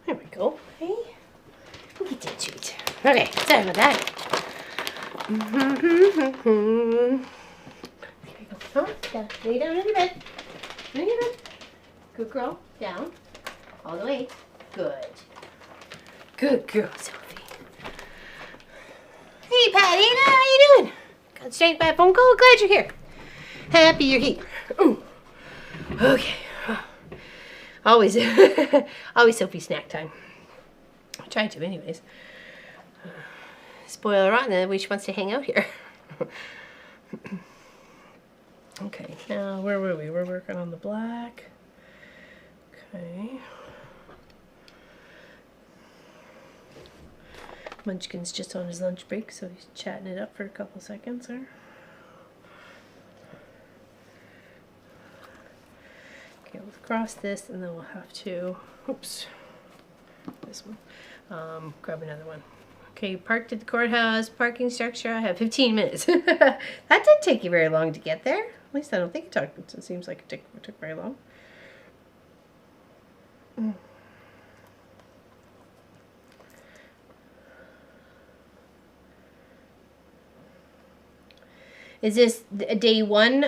There we go. Hey, get that treat. Okay, sorry about that. There you go. Huh? Down. Lay down on your bed. On your bed. Good girl. Down. All the way. Good. Good girl, Sophie. Hey, Patty. How you doing? Got straight by a phone call. Glad you're here. Happy you're here. Ooh. Okay. Always, always Sophie snack time. I try to, anyways. Spoiler rotten, the way she wants to hang out here. Okay, now where were we? We're working on the black. Okay. Munchkin's just on his lunch break, so he's chatting it up for a couple seconds there. Okay, we'll cross this and then we'll have to, oops, this one, grab another one. Okay, parked at the courthouse, parking structure, I have 15 minutes. That didn't take you very long to get there. At least I don't think it took, it seems like it took very long. Is this day one,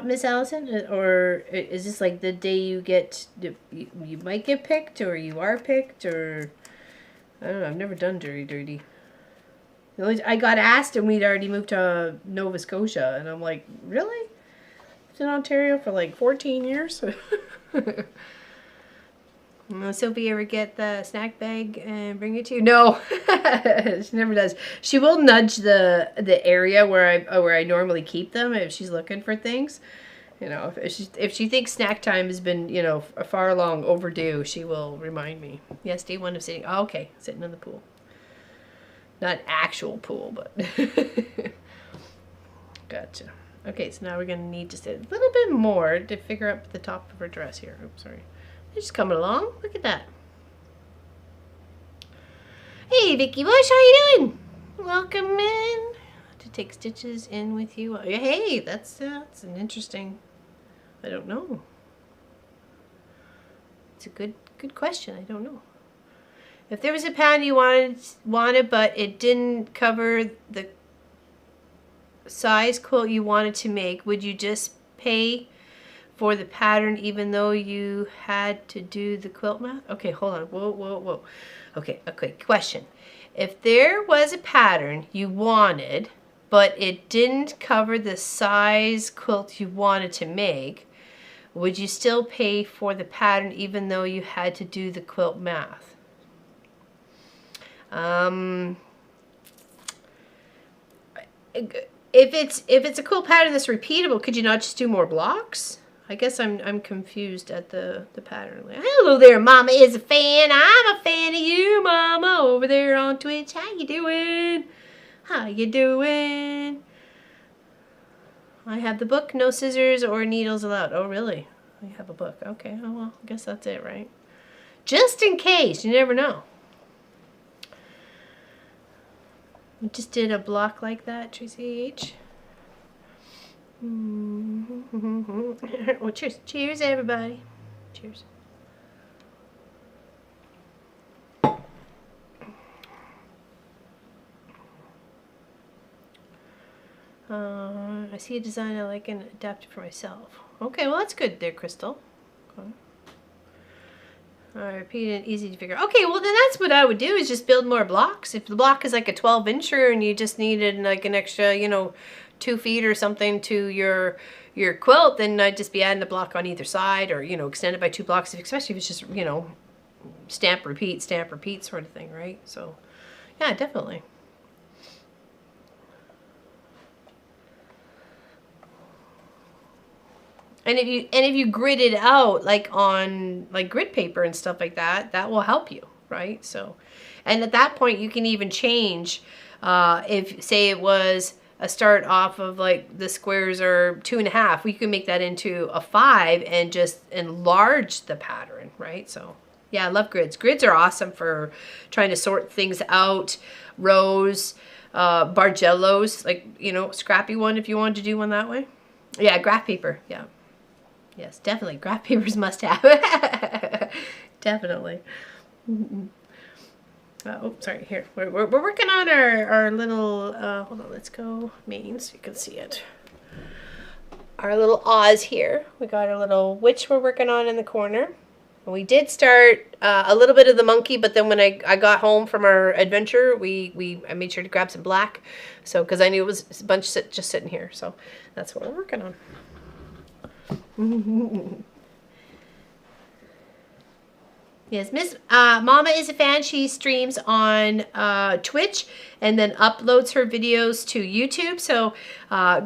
Miss Allison, or is this like the day you get, you might get picked, or you are picked, or I don't know. I've never done dirty. I got asked, and we'd already moved to Nova Scotia, and I'm like, really? I've been in Ontario for like 14 years. Sophie ever get the snack bag and bring it to you? No, she never does. She will nudge the area where I normally keep them if she's looking for things. You know, if she thinks snack time has been, you know, far long overdue, she will remind me. Yes, day one of sitting. Oh, okay, sitting in the pool. Not actual pool, but gotcha. Okay, so now we're gonna need just a little bit more to figure out the top of her dress here. Oops, sorry. They're just coming along. Look at that. Hey, Vicky Bush, how you doing? Welcome in. To take stitches in with you. Hey, that's an interesting. I don't know. It's a good question. I don't know. If there was a pattern you wanted, but it didn't cover the size quilt you wanted to make, would you just pay for the pattern even though you had to do the quilt math? Okay, hold on. Whoa. Okay, question. If there was a pattern you wanted, but it didn't cover the size quilt you wanted to make, would you still pay for the pattern even though you had to do the quilt math? If it's a quilt pattern that's repeatable, could you not just do more blocks? I guess I'm confused at the pattern. Like, hello there, Mama is a fan. I'm a fan of you, Mama, over there on Twitch. How you doing? How you doing? I have the book, no scissors or needles allowed. Oh, really? I have a book. Okay, oh well, I guess that's it, right? Just in case, you never know. We just did a block like that, Tracy H. Well, cheers. Cheers, everybody. Cheers. I see a design I like and adapt it for myself. Okay, well, that's good there, Crystal. Okay. Repeat it, easy to figure out. Okay, well, then that's what I would do, is just build more blocks. If the block is like a 12-incher and you just needed like an extra, 2 feet or something to your quilt, then I'd just be adding a block on either side, or, extend it by 2 blocks, especially if it's just, stamp, repeat sort of thing, right? So, yeah, definitely. And if you grid it out like on grid paper and stuff like that, that will help you, right? So, and at that point you can even change, if say it was a start off of like the squares are 2.5, we can make that into a 5 and just enlarge the pattern, right? So yeah, I love grids. Grids are awesome for trying to sort things out, rows, Bargellos, like, scrappy one if you wanted to do one that way. Yeah, graph paper, yeah. Yes, definitely. Graph papers must have. Definitely. Oh, sorry. Here, we're working on our little. Hold on, let's go main so you can see it. Our little Oz here. We got our little witch we're working on in the corner. We did start a little bit of the monkey, but then when I got home from our adventure, I made sure to grab some black, so because I knew it was a bunch just sitting here, so that's what we're working on. Yes, Miss Mama is a fan. She streams on Twitch and then uploads her videos to YouTube. So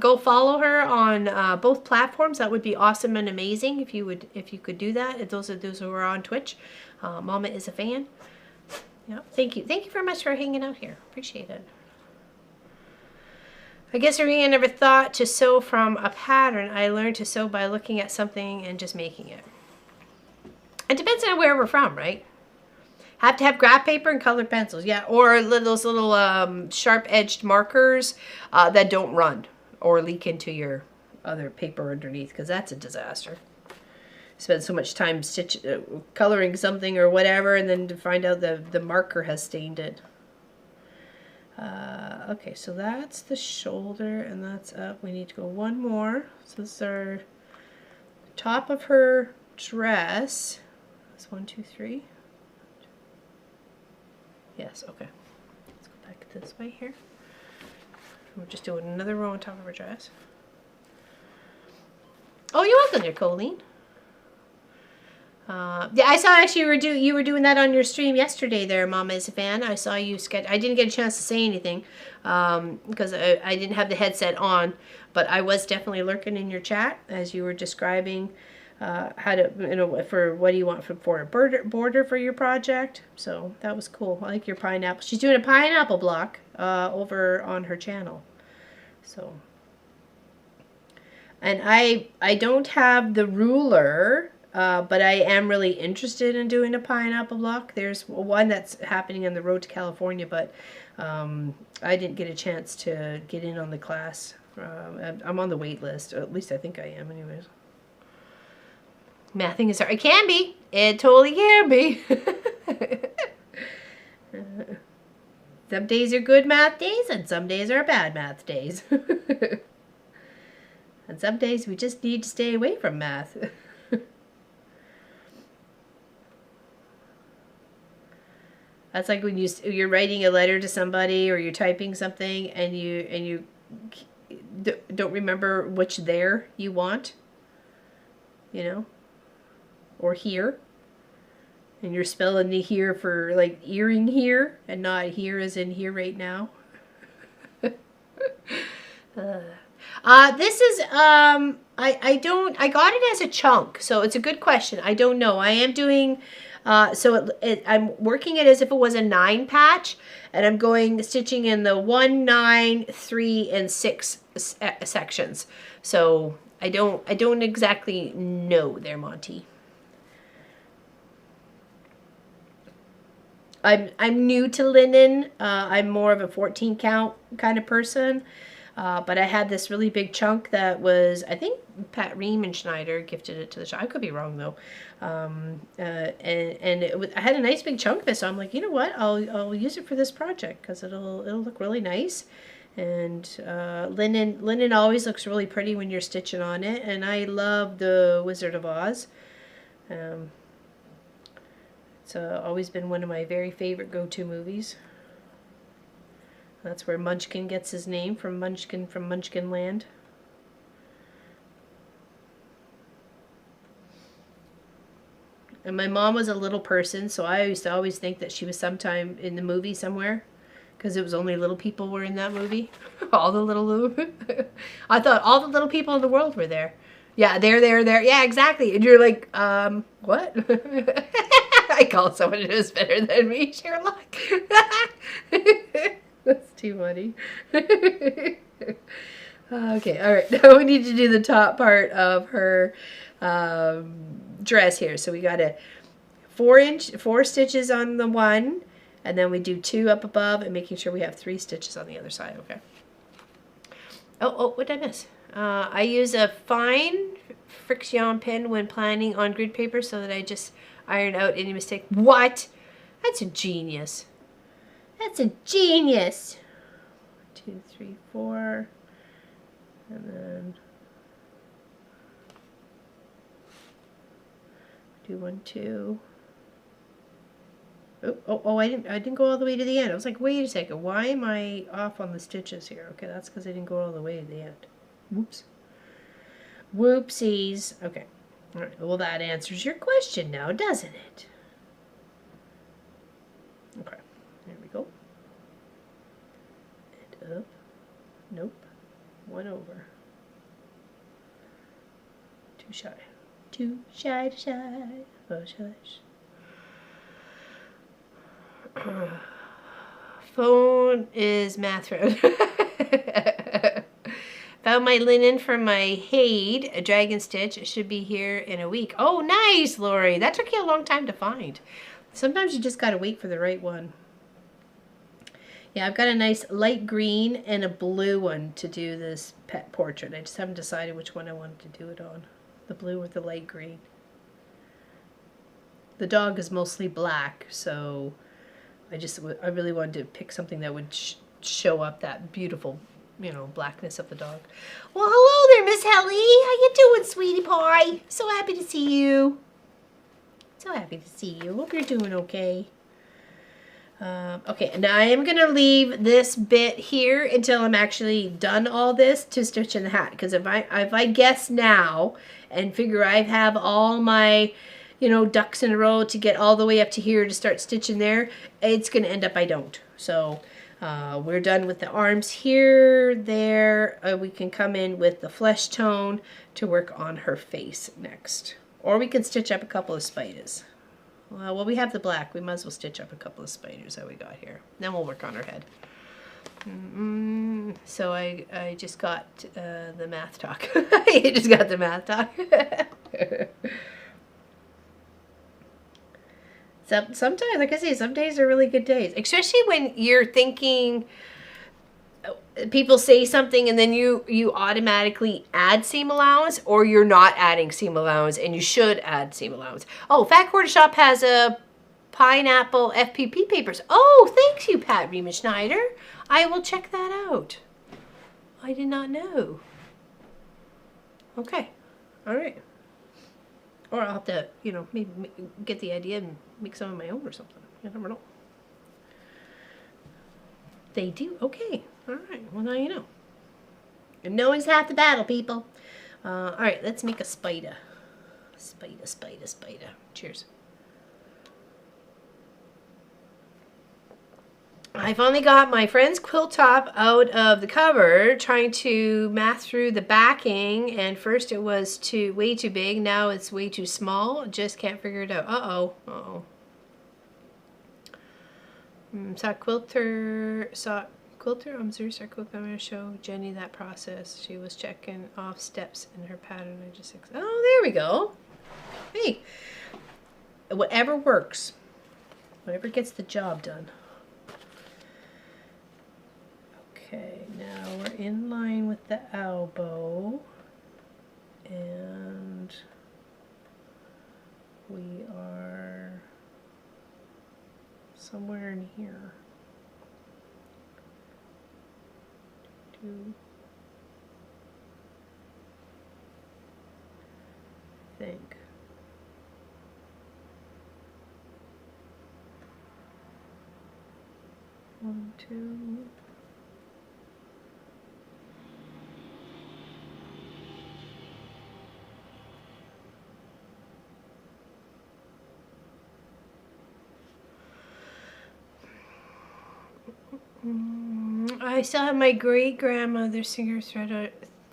go follow her on both platforms. That would be awesome and amazing if you could do that. If those who are on Twitch, Mama is a fan. Yeah, thank you very much for hanging out here. Appreciate it. I guess I never thought to sew from a pattern. I learned to sew by looking at something and just making it. It depends on where we're from, right? Have to have graph paper and colored pencils, yeah, or those little sharp-edged markers that don't run or leak into your other paper underneath, because that's a disaster. Spend so much time coloring something or whatever, and then to find out the marker has stained it. Okay, so that's the shoulder, and that's up. We need to go one more. So this is our top of her dress. 1, 2, 3. Yes, okay. Let's go back this way here. We're just doing another row on top of our dress. Oh, you're welcome there, Colleen. Yeah, I saw actually you were doing that on your stream yesterday there, Mama is a fan. I saw you sketch. I didn't get a chance to say anything because I didn't have the headset on, but I was definitely lurking in your chat as you were describing how to, for what do you want for a border for your project. So that was cool. I like your pineapple. She's doing a pineapple block over on her channel. So, and I don't have the ruler, but I am really interested in doing a pineapple block. There's one that's happening on the road to California, but I didn't get a chance to get in on the class. I'm on the wait list, or at least I think I am anyways. Mathing is hard. It can be. It totally can be. Some days are good math days, and some days are bad math days. And some days we just need to stay away from math. That's like when you're writing a letter to somebody or you're typing something and you don't remember which there you want, you know, or here, and you're spelling the here for like earring here and not here as in here right now. This is I got it as a chunk, so it's a good question. I don't know. I am doing I'm working it as if it was a 9 patch, and I'm stitching in the 1, 9, 3, and 6 sections. So I don't exactly know there, Monty. I'm new to linen. I'm more of a 14 count kind of person. But I had this really big chunk that was, I think Pat Riemenschneider gifted it to the shop. I could be wrong though. I had a nice big chunk of it, so I'm like, you know what? I'll use it for this project because it'll look really nice. And linen always looks really pretty when you're stitching on it. And I love the Wizard of Oz. It's always been one of my very favorite go-to movies. That's where Munchkin gets his name, from Munchkin Land. And my mom was a little person, so I used to always think that she was sometime in the movie somewhere, because it was only little people were in that movie. All the little I thought all the little people in the world were there. Yeah, there. Yeah, exactly. And you're like, what? I called someone who's better than me, Sherlock. That's too funny. Okay, all right. Now we need to do the top part of her dress here. So we got a 4 stitches on the one, and then we do 2 up above, and making sure we have 3 stitches on the other side. Okay. Oh, what did I miss? I use a fine friction pen when planning on grid paper so that I just iron out any mistake. What? That's a genius. That's a genius. 2, 3, 4. And then do 1, 2. Oh, I didn't go all the way to the end. I was like, wait a second, why am I off on the stitches here? Okay, that's because I didn't go all the way to the end. Whoops. Whoopsies. Okay. All right. Well, that answers your question now, doesn't it? Okay. There we go. And up. Nope. 1 over. Too shy. Too shy to shy. Oh, shush. Phone is math road. Found my linen for my Hade, a dragon stitch. It should be here in a week. Oh, nice, Lori. That took you a long time to find. Sometimes you just got to wait for the right one. Yeah, I've got a nice light green and a blue one to do this pet portrait. I just haven't decided which one I wanted to do it on. The blue or the light green. The dog is mostly black, so I really wanted to pick something that would show up that beautiful, blackness of the dog. Well, hello there, Miss Helly. How you doing, sweetie pie? So happy to see you. So happy to see you. Hope you're doing okay. Okay, and I am going to leave this bit here until I'm actually done all this to stitch in the hat. Because if I guess now and figure I have all my ducks in a row to get all the way up to here to start stitching there, it's going to end up I don't. So we're done with the arms here, there. We can come in with the flesh tone to work on her face next. Or we can stitch up a couple of spiders. Well, we have the black. We might as well stitch up a couple of spiders that we got here. Then we'll work on her head. So I just got the math talk. I just got the math talk. Sometimes, like I say, some days are really good days. Especially when you're thinking, people say something and then you automatically add seam allowance, or you're not adding seam allowance and you should add seam allowance. Oh, Fat Quarter Shop has a pineapple FPP papers. Oh, thanks you, Pat Riemann Schneider. I will check that out. I did not know. Okay. All right. Or I'll have to, maybe get the idea and make some of my own or something. You never know. They do? Okay. All right. Well, now you know. And knowing's half the battle, people. All right. Let's make a spider. Spider. Cheers. I finally got my friend's quilt top out of the cupboard, trying to math through the backing, and first it was way too big, now it's way too small. Just can't figure it out. Uh-oh. Saw Quilter, I'm serious, I'm going to show Jenny that process. She was checking off steps in her pattern. Oh, there we go. Hey, whatever works. Whatever gets the job done. Okay, now we're in line with the elbow, and we are somewhere in here. I think. One, two. I still have my great-grandmother's Singer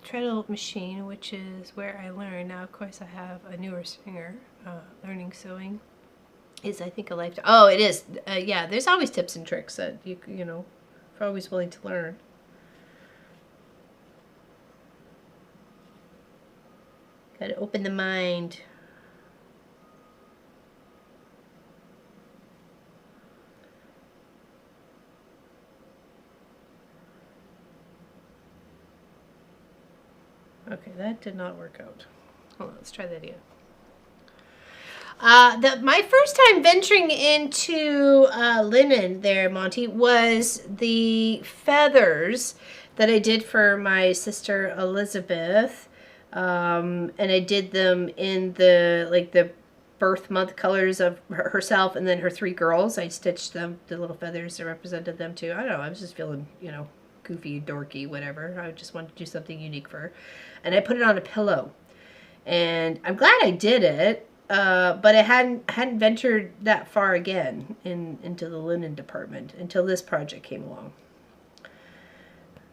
treadle machine, which is where I learned. Now, of course, I have a newer Singer. Learning sewing is, I think, a lifetime. Oh, it is. Yeah, there's always tips and tricks that you're always willing to learn. Gotta open the mind. Okay, that did not work out. Hold on, let's try that again. My first time venturing into linen there, Monty, was the feathers that I did for my sister Elizabeth. And I did them in the birth month colors of herself and then her three girls. I stitched them, the little feathers that represented them too. I don't know, I was just feeling, goofy, dorky, whatever. I just wanted to do something unique for her. And I put it on a pillow. And I'm glad I did it. But I hadn't ventured that far again into the linen department until this project came along.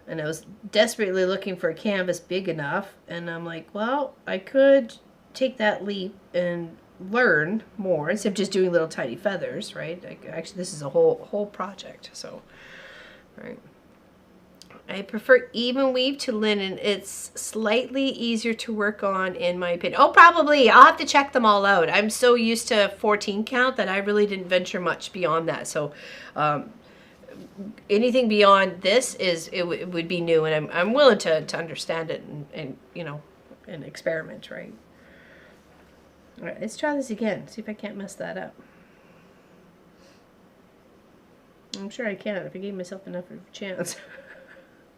And I was desperately looking for a canvas big enough, and I'm like, well, I could take that leap and learn more instead of just doing little tiny feathers, right? Actually, this is a whole project, so, right. I prefer even weave to linen. It's slightly easier to work on, in my opinion. Oh, probably. I'll have to check them all out. I'm so used to 14 count that I really didn't venture much beyond that. So anything beyond this it would be new, and I'm willing to understand it and experiment, right? All right, let's try this again. See if I can't mess that up. I'm sure I can if I gave myself enough of a chance.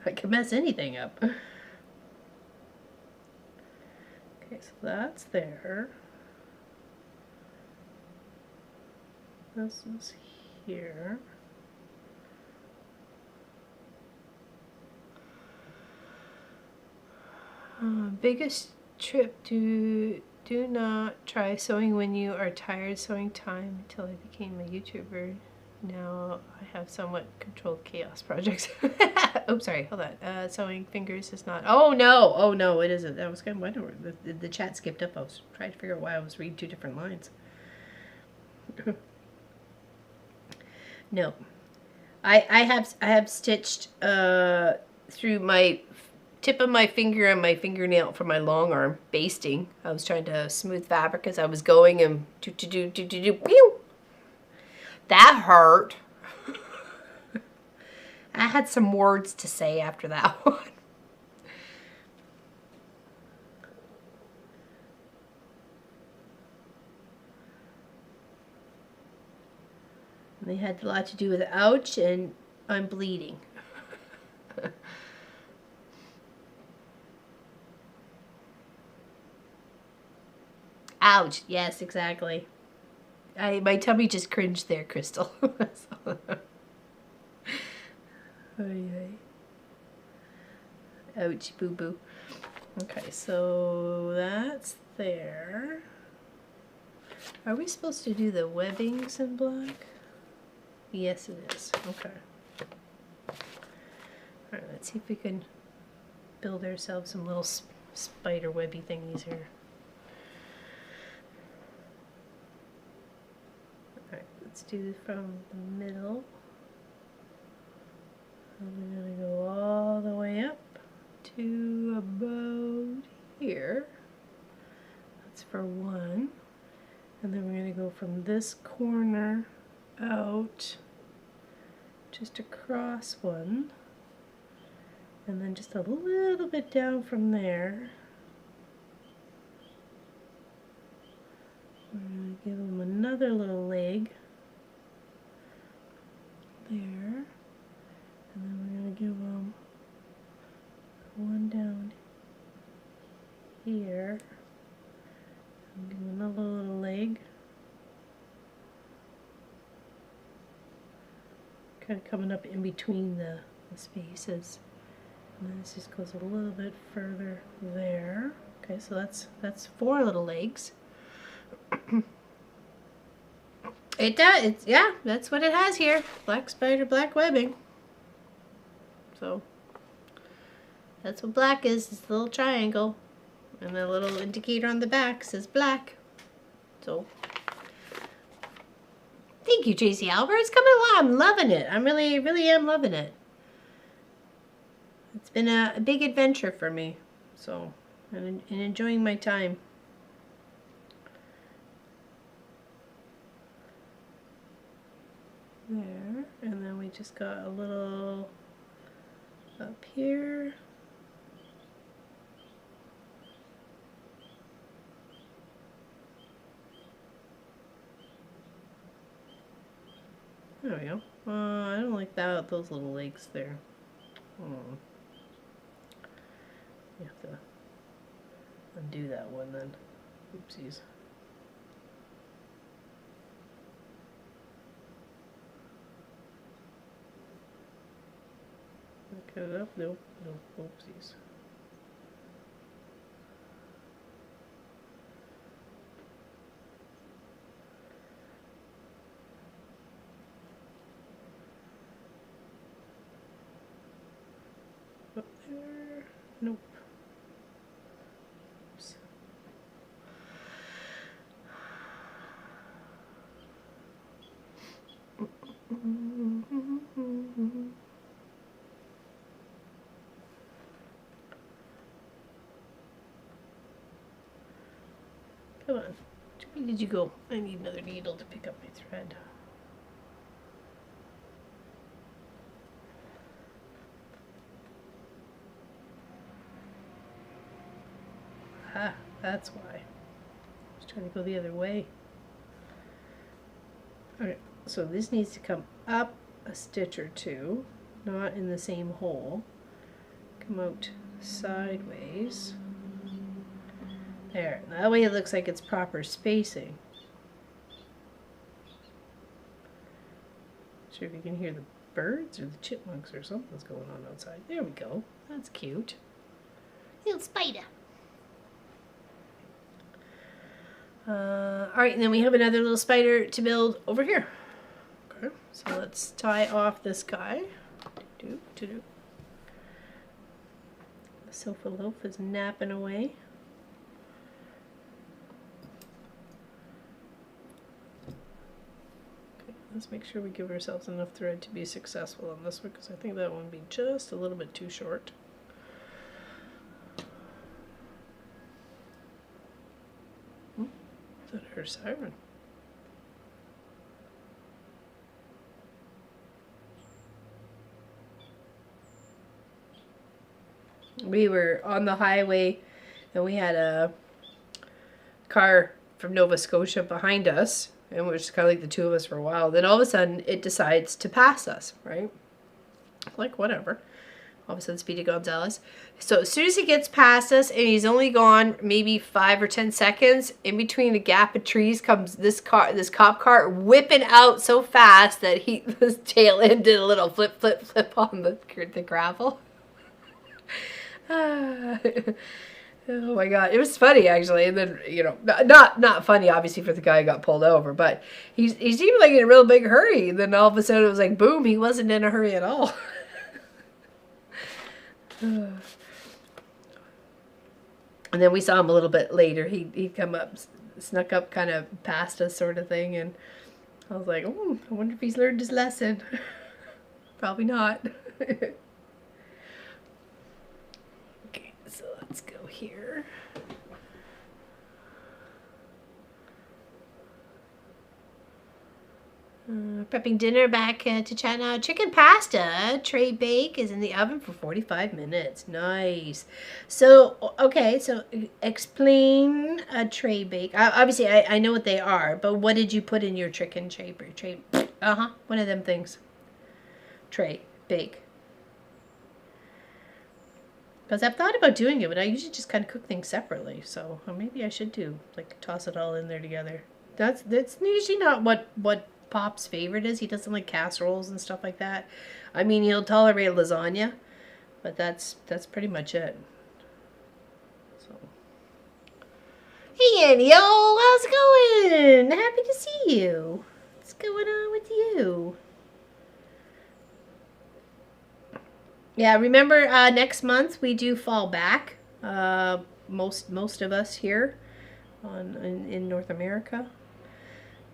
I can mess anything up. Okay, so that's there. This is here. Biggest trip, do not try sewing when you are tired. Sewing time until I became a YouTuber. Now I have somewhat controlled chaos projects. Oops, sorry, hold on. Sewing fingers is not. Oh no, it isn't. I was kind of wondering. The chat skipped up. I was trying to figure out why I was reading two different lines. No, I have stitched through my tip of my finger and my fingernail for my long arm basting. I was trying to smooth fabric as I was going and pew. That hurt. I had some words to say after that one. They had a lot to do with ouch and I'm bleeding. Ouch. Yes, exactly. My tummy just cringed there, Crystal. Ouch, boo-boo. Okay, so that's there. Are we supposed to do the webbings in black? Yes, it is. Okay. Alright, let's see if we can build ourselves some little spider webby thingies here. Alright, let's do from the middle. And we're going to go all the way up to about here. That's for one. And then we're going to go from this corner out just across one. And then just a little bit down from there. We're going to give them another little leg there. And then we're going to give them one down here. And give them another little leg. Kind of coming up in between the spaces. And then this just goes a little bit further there. Okay, so that's 4 little legs. It does. Yeah, that's what it has here. Black spider, black webbing. So that's what black is. This little triangle, and the little indicator on the back says black. So thank you, JC Albert. It's coming along. I'm loving it. I really am loving it. It's been a big adventure for me. So and enjoying my time. There, and then we just got a little up here. There we go. I don't like those little legs there. Oh. You have to undo that one then. Oopsies. Cut it up. Nope. Nope. Oopsies. Up there. Nope. Oops. Come on. Where did you go? I need another needle to pick up my thread. Ah, that's why. I was trying to go the other way. Okay, so this needs to come up a stitch or two, not in the same hole. Come out sideways. There, that way it looks like it's proper spacing. Not sure if you can hear the birds or the chipmunks or something's going on outside. There we go. That's cute. Little spider. Alright, and then we have another little spider to build over here. Okay, so let's tie off this guy. The sofa loaf is napping away. Okay, let's make sure we give ourselves enough thread to be successful on this one, because I think that one would be just a little bit too short. Is that her siren? We were on the highway and we had a car from Nova Scotia behind us, and we were just kind of like the two of us for a while. Then all of a sudden it decides to pass us, right? Like, whatever. All of a sudden, Speedy Gonzalez. So as soon as he gets past us, and he's only gone maybe 5 or 10 seconds, in between the gap of trees comes this cop car whipping out so fast that his tail end did a little flip on the gravel. Oh my god, it was funny actually. And then, you know, not funny obviously for the guy who got pulled over, but he seemed like in a real big hurry. And then all of a sudden it was like boom, he wasn't in a hurry at all. And then we saw him a little bit later. He'd come up, snuck up kind of past us sort of thing, and I was like, oh, I wonder if he's learned his lesson. Probably not. Okay, so let's go here. Prepping dinner back to chat now. Chicken pasta tray bake is in the oven for 45 minutes. Nice. So, okay, so explain a tray bake. Obviously, I know what they are, but what did you put in your chicken tray? One of them things. Tray bake. Because I've thought about doing it, but I usually just kind of cook things separately. So maybe I should like toss it all in there together. That's usually not what Pop's favorite is. He doesn't like casseroles and stuff like that. I mean, he'll tolerate lasagna, but that's pretty much it. So, hey Annie, how's it going? Happy to see you. What's going on with you? Yeah, remember next month we do fall back. Most of us here in North America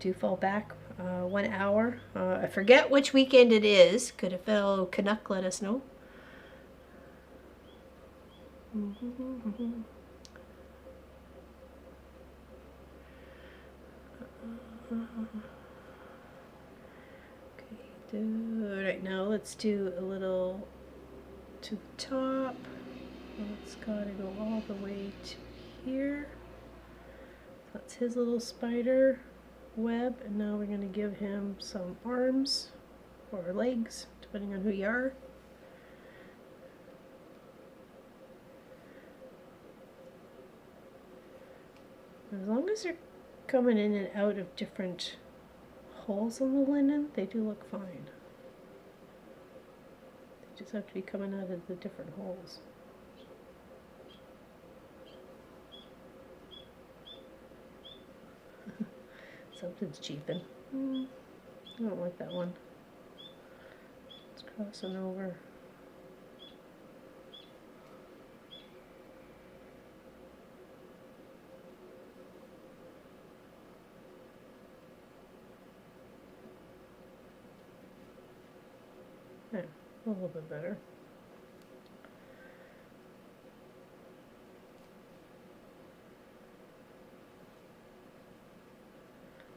do fall back 1 hour. I forget which weekend it is. Could a fellow Canuck let us know? Okay, right now let's do a little to the top. It's gotta go all the way to here. That's his little spider web, and now we're going to give him some arms. or legs, depending on who you are. As long as they're coming in and out of different holes in the linen, they do look fine. They just have to be coming out of the different holes. Something's cheaping. I don't like that one. It's crossing over. There, a little bit better.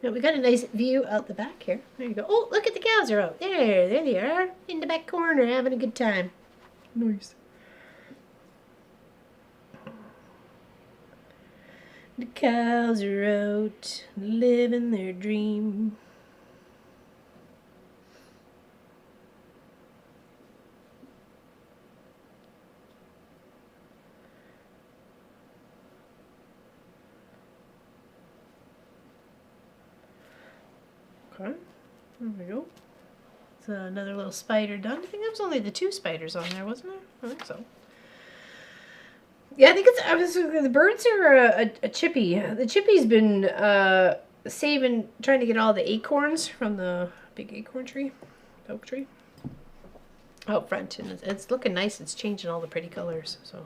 Now we got a nice view out the back here. There you go. Oh, look at the cows are out. There they are. In the back corner having a good time. Nice. The cows are out living their dream. Okay, there we go. It's another little spider done. I think that was only the 2 spiders on there, wasn't there? I think so. Yeah, I think it's. The birds are a chippy. The chippy's been trying to get all the acorns from the big acorn tree, oak tree, out front, and it's looking nice. It's changing all the pretty colors. So.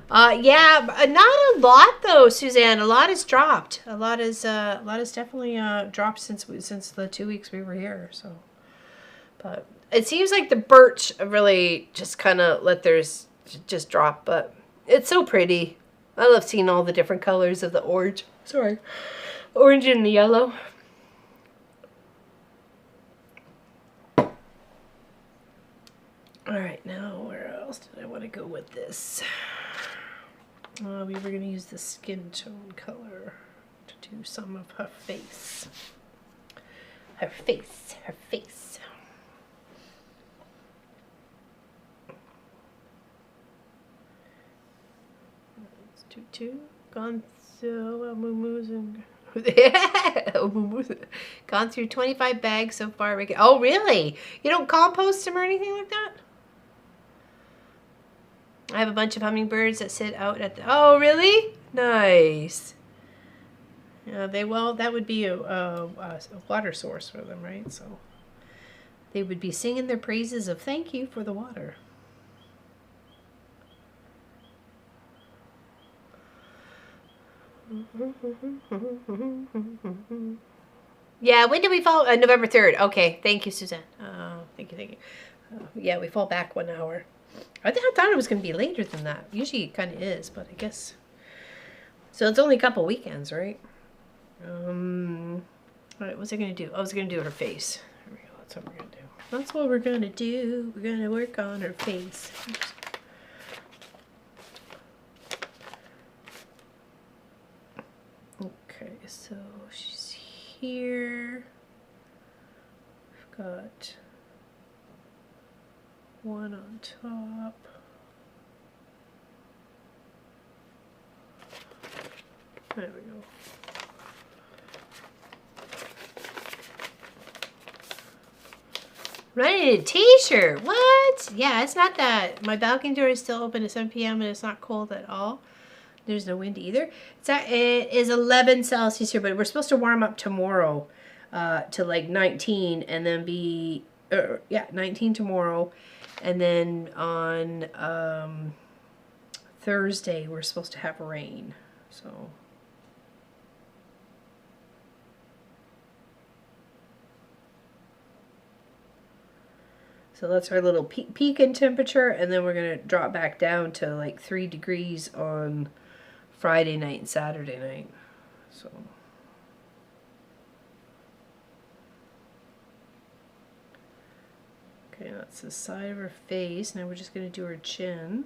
Yeah, not a lot though, Suzanne. A lot has dropped. A lot has definitely dropped since the 2 weeks we were here. So, but it seems like the birch really just kind of let theirs just drop. But it's so pretty. I love seeing all the different colors of the orange. Sorry, orange and the yellow. All right, now where else did I want to go with this? We were going to use the skin tone color to do some of her face. Her face. Let's do 2. Gone through 25 bags so far. Oh, really? You don't compost them or anything like that? I have a bunch of hummingbirds that sit out at the... Oh, really? Nice. Yeah, that would be a water source for them, right? So they would be singing their praises of thank you for the water. Yeah, when did we fall? November 3rd. Okay, thank you, Suzanne. Thank you. Yeah, we fall back 1 hour. I thought it was going to be later than that. Usually it kind of is, but I guess... So it's only a couple weekends, right? All right, what's I going to do? I was going to do her face. There we go. That's what we're going to do. That's what we're going to do. We're going to work on her face. Oops. Okay, so she's here. We've got... 1 on top. There we go. Running a t-shirt. What? Yeah, it's not that. My balcony door is still open at 7 p.m. and it's not cold at all. There's no wind either. It is 11 Celsius here, but we're supposed to warm up tomorrow to like 19 and then be, 19 tomorrow. And then on Thursday, we're supposed to have rain. So that's our little peak in temperature. And then we're going to drop back down to like 3 degrees on Friday night and Saturday night. So... Okay, that's the side of her face. Now we're just going to do her chin.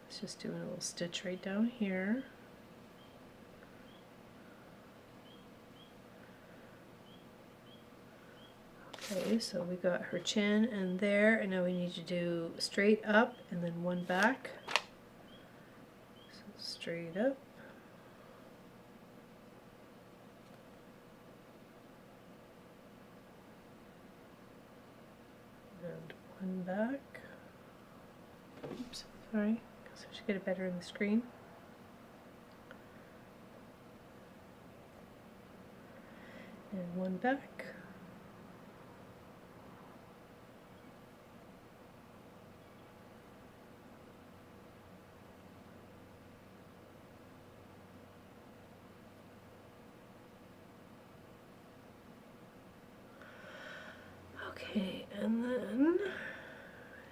Let's just do a little stitch right down here. Okay, so we got her chin and there, and now we need to do straight up and then one back. So straight up. And one back. Oops, sorry, because I should get it better in the screen. And one back. Okay, and then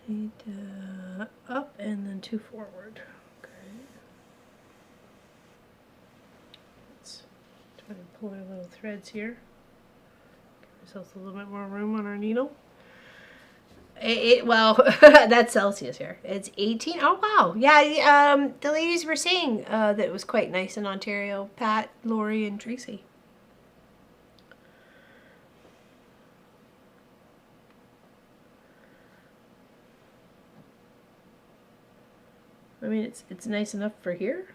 need up and then two forward. Okay. Let's try to pull our little threads here. Give ourselves a little bit more room on our needle. Well, that's Celsius here. It's 18. Oh wow, yeah. The ladies were saying that it was quite nice in Ontario. Pat, Lori, and Tracy. I mean, it's nice enough for here,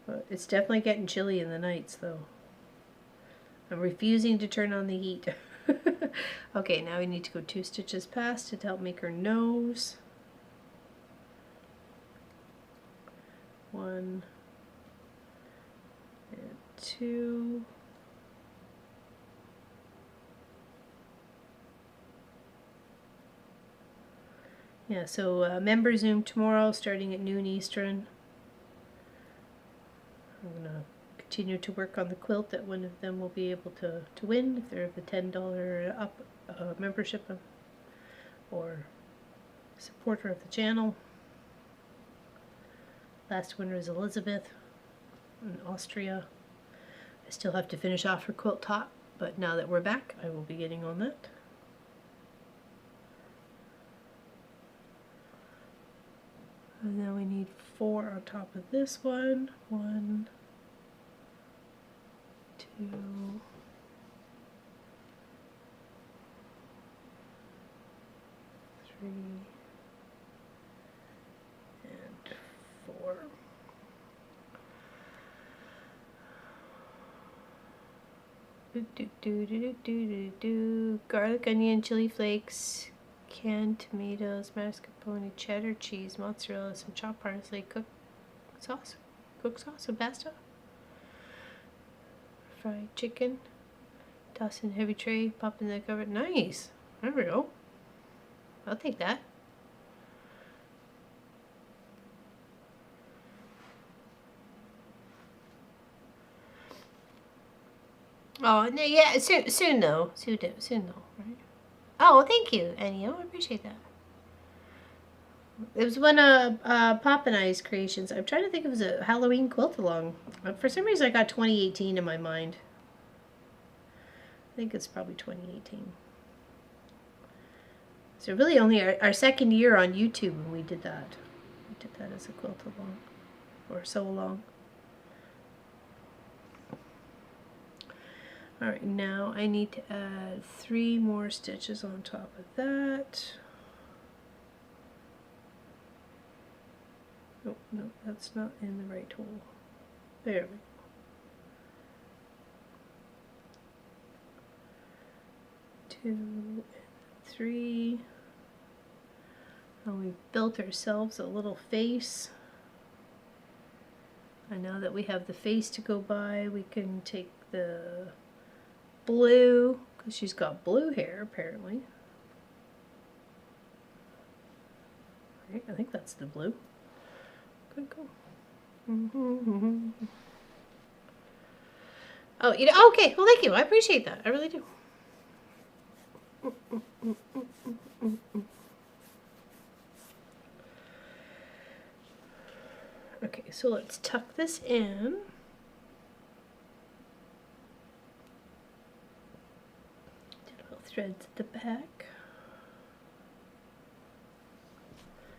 but it's definitely getting chilly in the nights, though. I'm refusing to turn on the heat. Okay, now we need to go 2 stitches past to help make her nose. 1 and 2. Yeah, so member Zoom tomorrow starting at noon Eastern. I'm going to continue to work on the quilt that one of them will be able to win if they're the $10 up membership or supporter of the channel. Last winner is Elizabeth in Austria. I still have to finish off her quilt top, but now that we're back, I will be getting on that. And then we need 4 on top of this one. 1, 2, 3, and 4. Garlic, onion, chili flakes, canned tomatoes, mascarpone, cheddar cheese, mozzarella, some chopped parsley, cooked sauce, and pasta, fried chicken, toss in heavy tray, pop in the cover. Nice. There we go. I'll take that. Oh, no, yeah, soon though. Soon though, right? Oh, thank you, Annie. I appreciate that. It was one of Pop and I's creations. I'm trying to think if it was a Halloween quilt-along. For some reason, I got 2018 in my mind. I think it's probably 2018. So really only our second year on YouTube when we did that. We did that as a quilt-along. Or sew-along. Alright, now I need to add 3 more stitches on top of that. Oh, no, that's not in the right hole. There we go. 2 and 3. And we've built ourselves a little face. And now that we have the face to go by, we can take the blue, because she's got blue hair apparently. Right, I think that's the blue. Good go. Oh, you know, okay. Well, thank you. I appreciate that. I really do. Okay, so let's tuck this in. Threads at the back.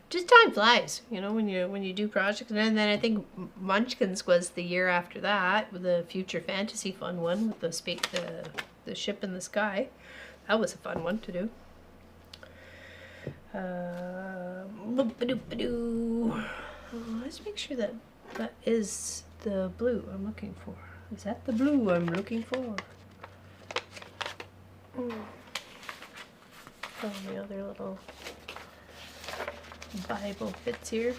Just time flies, you know, when you do projects. And then I think Munchkins was the year after that with the Future Fantasy Fun one with the ship in the sky. That was a fun one to do. Let's make sure that that is the blue I'm looking for. Is that the blue I'm looking for? Oh, the other little Bible fits here.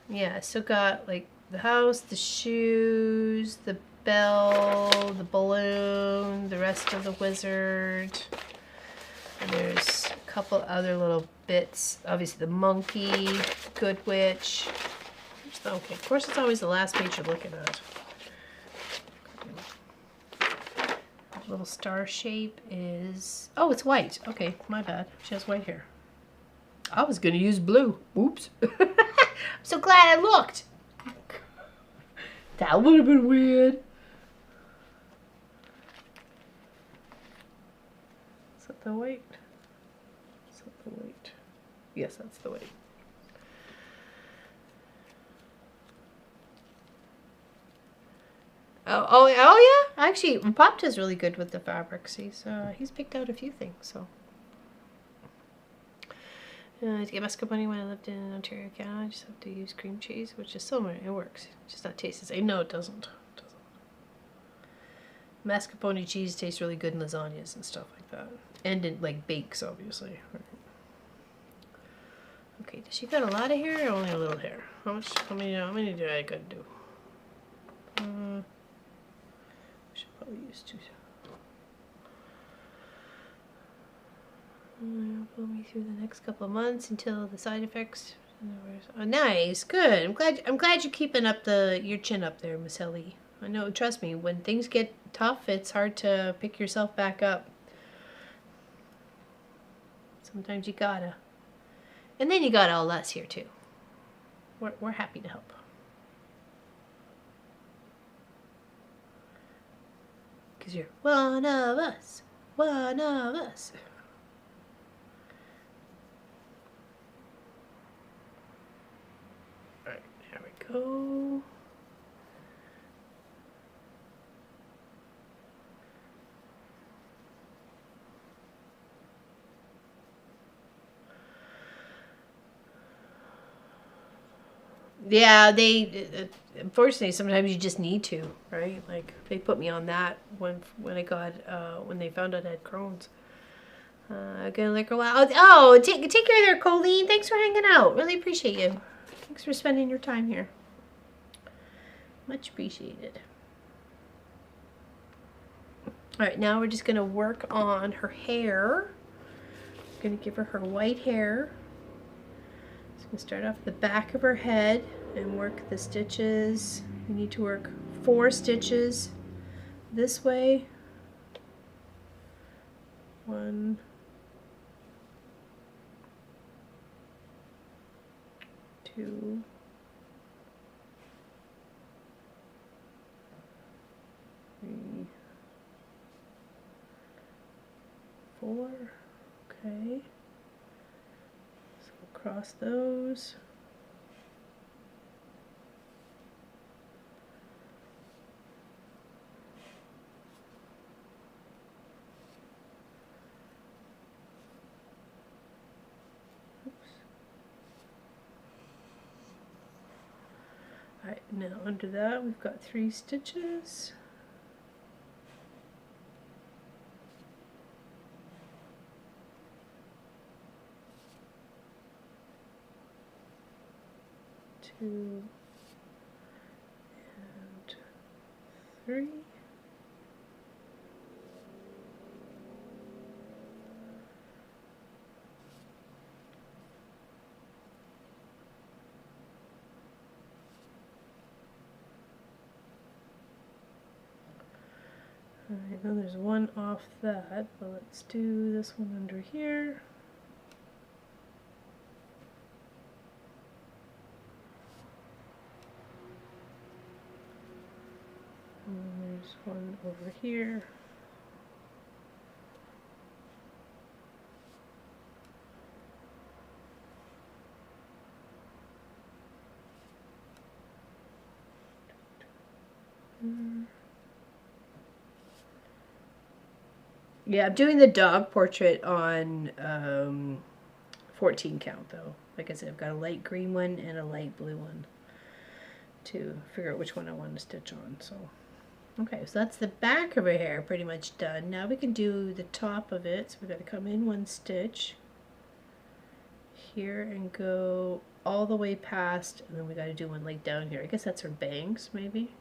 Yeah, I still got like the house, the shoes, the bell, the balloon, the rest of the wizard. And there's a couple other little bits. Obviously the monkey, good witch. Okay, of course it's always the last page you're looking at. That little star shape is... Oh, it's white. Okay, my bad. She has white hair. I was going to use blue. Oops. I'm so glad I looked. That would have been weird. Is that the white? Is that the white? Yes, that's the white. Oh yeah. Actually, Pop does really good with the fabrics. He's picked out a few things. So. To get mascarpone when I lived in Ontario, Canada, I just have to use cream cheese, which is similar. It works. It's just not taste the same. No, it doesn't. Mascarpone cheese tastes really good in lasagnas and stuff like that. And in like bakes, obviously. Right. Okay, does she got a lot of hair or only a little hair? How many do I gotta do? Should probably use 2. Pull me through the next couple of months until the side effects. Oh, nice, good. I'm glad you're keeping up your chin up there, Miss Ellie. I know. Trust me, when things get tough, it's hard to pick yourself back up. Sometimes you gotta. And then you got all us here too. We're happy to help. Because you're one of us. One of us. Alright, there we go. Yeah, unfortunately sometimes you just need to, right? Like they put me on that when I got when they found out I had Crohn's. Gonna like a while. Oh, take care there, Colleen. Thanks for hanging out. Really appreciate you. Thanks for spending your time here. Much appreciated. All right, now we're just gonna work on her hair. Gonna give her white hair. We'll start off the back of her head and work the stitches. We need to work 4 stitches this way. 1, 2, 3, 4. Okay. Cross those. Oops. Alright, now under that we've got 3 stitches. Two and 3. Alright, now there's 1 off that, but let's do this one under here. And there's 1 over here. Yeah, I'm doing the dog portrait on 14 count though. Like I said, I've got a light green one and a light blue one to figure out which one I want to stitch on. So, okay, so that's the back of her hair pretty much done. Now we can do the top of it. So we've got to come in one stitch here and go all the way past, and then we got to do one like down here. I guess that's her bangs, maybe.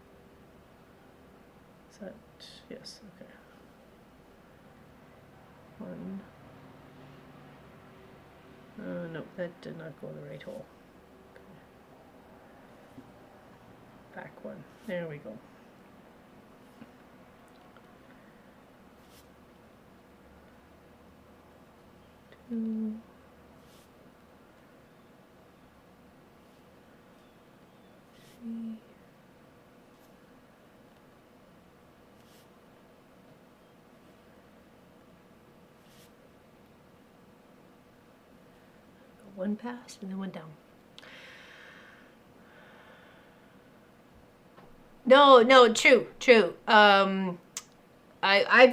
Is that, yes, okay. One. No, that did not go in the right hole. Okay. Back one. There we go. Two. Three. One pass and then one down. No, true. I've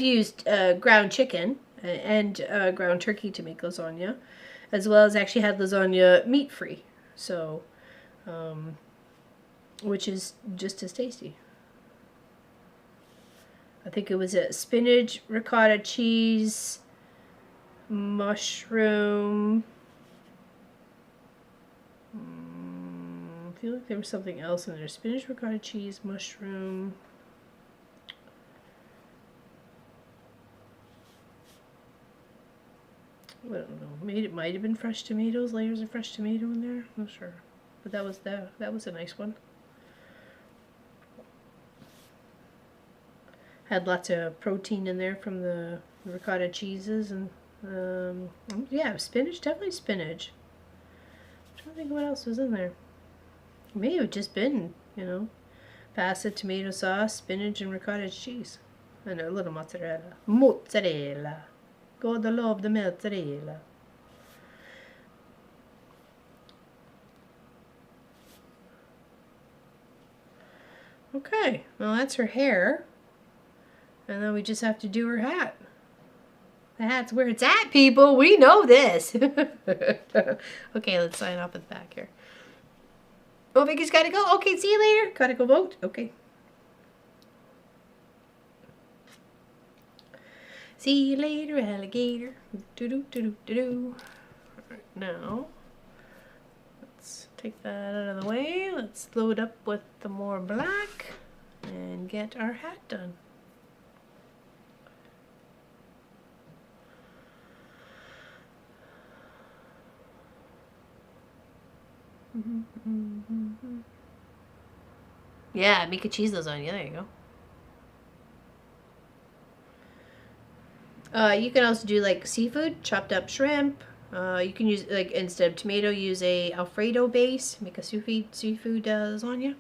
used ground chicken and ground turkey to make lasagna, as well as actually had lasagna meat free. So, which is just as tasty. I think it was a spinach, ricotta cheese, mushroom. I feel like there was something else in there. Spinach, ricotta cheese, mushroom. I don't know. Maybe it might have been fresh tomatoes, layers of fresh tomato in there. I'm not sure. But that was a nice one. Had lots of protein in there from the ricotta cheeses and yeah, spinach, definitely spinach. I'm trying to think what else was in there. May have just been, pasta, tomato sauce, spinach, and ricotta cheese. And a little mozzarella. Mozzarella. God love the mozzarella. Okay, well that's her hair. And then we just have to do her hat. The hat's where it's at, people. We know this. Okay, let's sign off at the back here. Oh, Vicky's gotta go. Okay, see you later. Gotta go vote. Okay. See you later, alligator. Do-do-do-do-do-do. Alright, now, let's take that out of the way. Let's load up with the more black and get our hat done. Yeah, make a cheese lasagna. There you go. You can also do like seafood, chopped up shrimp. You can use, like, instead of tomato, use a Alfredo base. Make a seafood lasagna.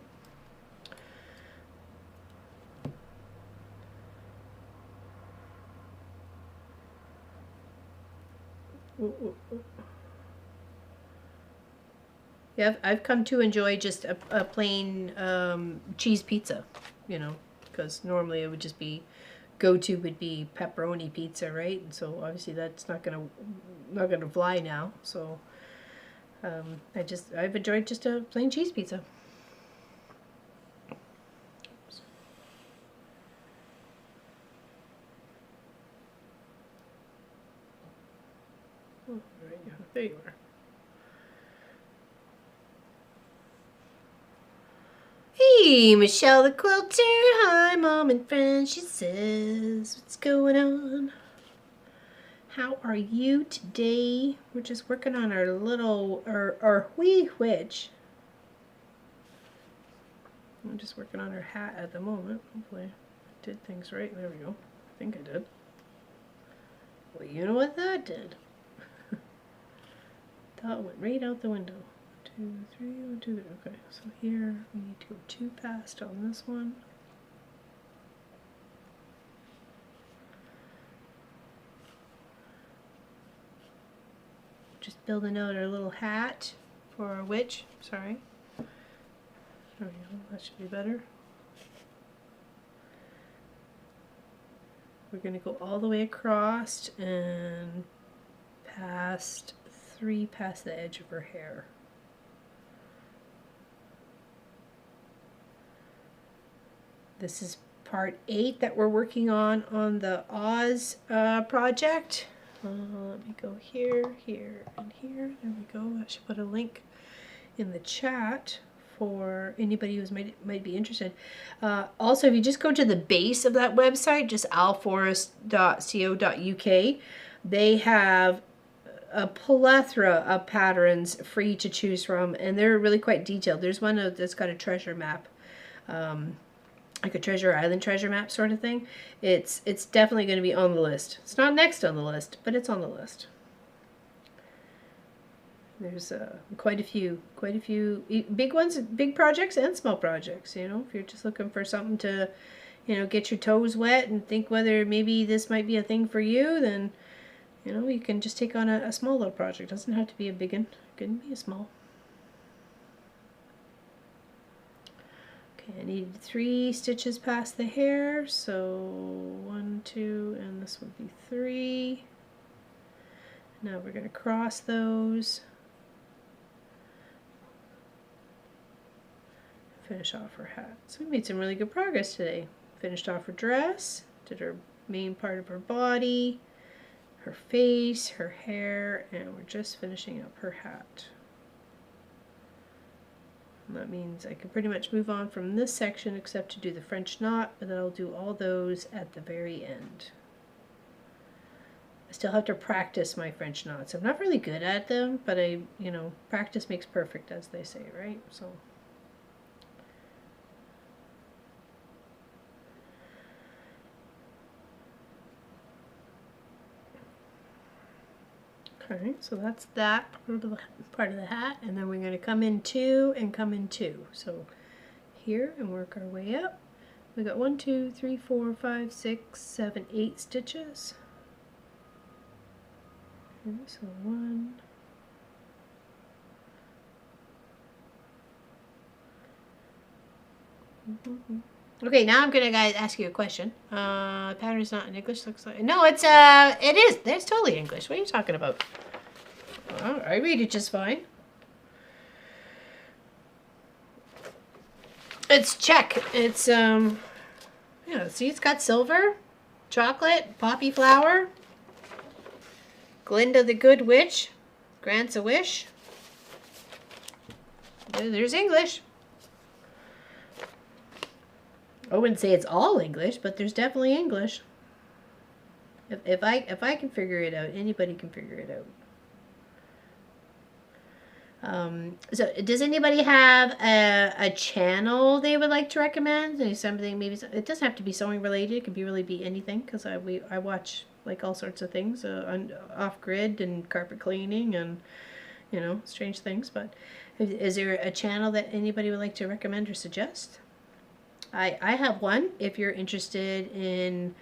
Yeah, I've come to enjoy just a plain cheese pizza, because normally it would just be, go-to would be pepperoni pizza, right? And so obviously that's not gonna fly now. So I've enjoyed just a plain cheese pizza. Oh, there you are. Hey, Michelle the Quilter. Hi, Mom and friends. She says, what's going on? How are you today? We're just working on our little, our wee witch. I'm just working on her hat at the moment. Hopefully I did things right. There we go. I think I did. Well, you know what that did? That went right out the window. 2, 3, 1, 2, 3. Okay, so here we need to go 2 past on this one. Just building out our little hat for our witch. Sorry. There we go. That should be better. we're going to go all the way across and past the edge of her hair. This is part 8 that we're working on the Oz project. Let me go here, here, and here. There we go. I should put a link in the chat for anybody who might be interested. Also, if you just go to the base of that website, just alforest.co.uk, they have a plethora of patterns free to choose from, and they're really quite detailed. There's one that's got a treasure map, like a treasure island treasure map sort of thing. It's definitely going to be on the list. It's not next on the list, but it's on the list. There's quite a few big ones, big projects and small projects. You know, if you're just looking for something to, you know, get your toes wet and think whether maybe this might be a thing for you, then, you know, you can just take on a small little project. It doesn't have to be a big one. It can be a small. Okay, I need 3 stitches past the hair, so 1, 2, and this would be 3. Now we're going to cross those. Finish off her hat. So we made some really good progress today. Finished off her dress, did her main part of her body, her face, her hair, and we're just finishing up her hat. And that means I can pretty much move on from this section except to do the French knot, but then I'll do all those at the very end. I still have to practice my French knots. I'm not really good at them, but you know, practice makes perfect, as they say, right? So. Okay, so that's that part of the hat, and then we're going to come in 2 and come in 2. So here, and work our way up. We got 1, 2, 3, 4, 5, 6, 7, 8 stitches. Okay, so 1. Okay, now I'm gonna ask you a question. Pattern is not in English. Looks like no, it is. It's totally English. What are you talking about? Oh, I read it just fine. It's Czech. It's yeah. See, it's got silver, chocolate, poppy flower. Glinda the Good Witch grants a wish. There's English. I wouldn't say it's all English, but there's definitely English. If I can figure it out, anybody can figure it out. So does anybody have a channel they would like to recommend? Something maybe it doesn't have to be sewing related. It can really be anything, because I watch like all sorts of things off grid and carpet cleaning and, you know, strange things. But is there a channel that anybody would like to recommend or suggest? I have one. If you're interested in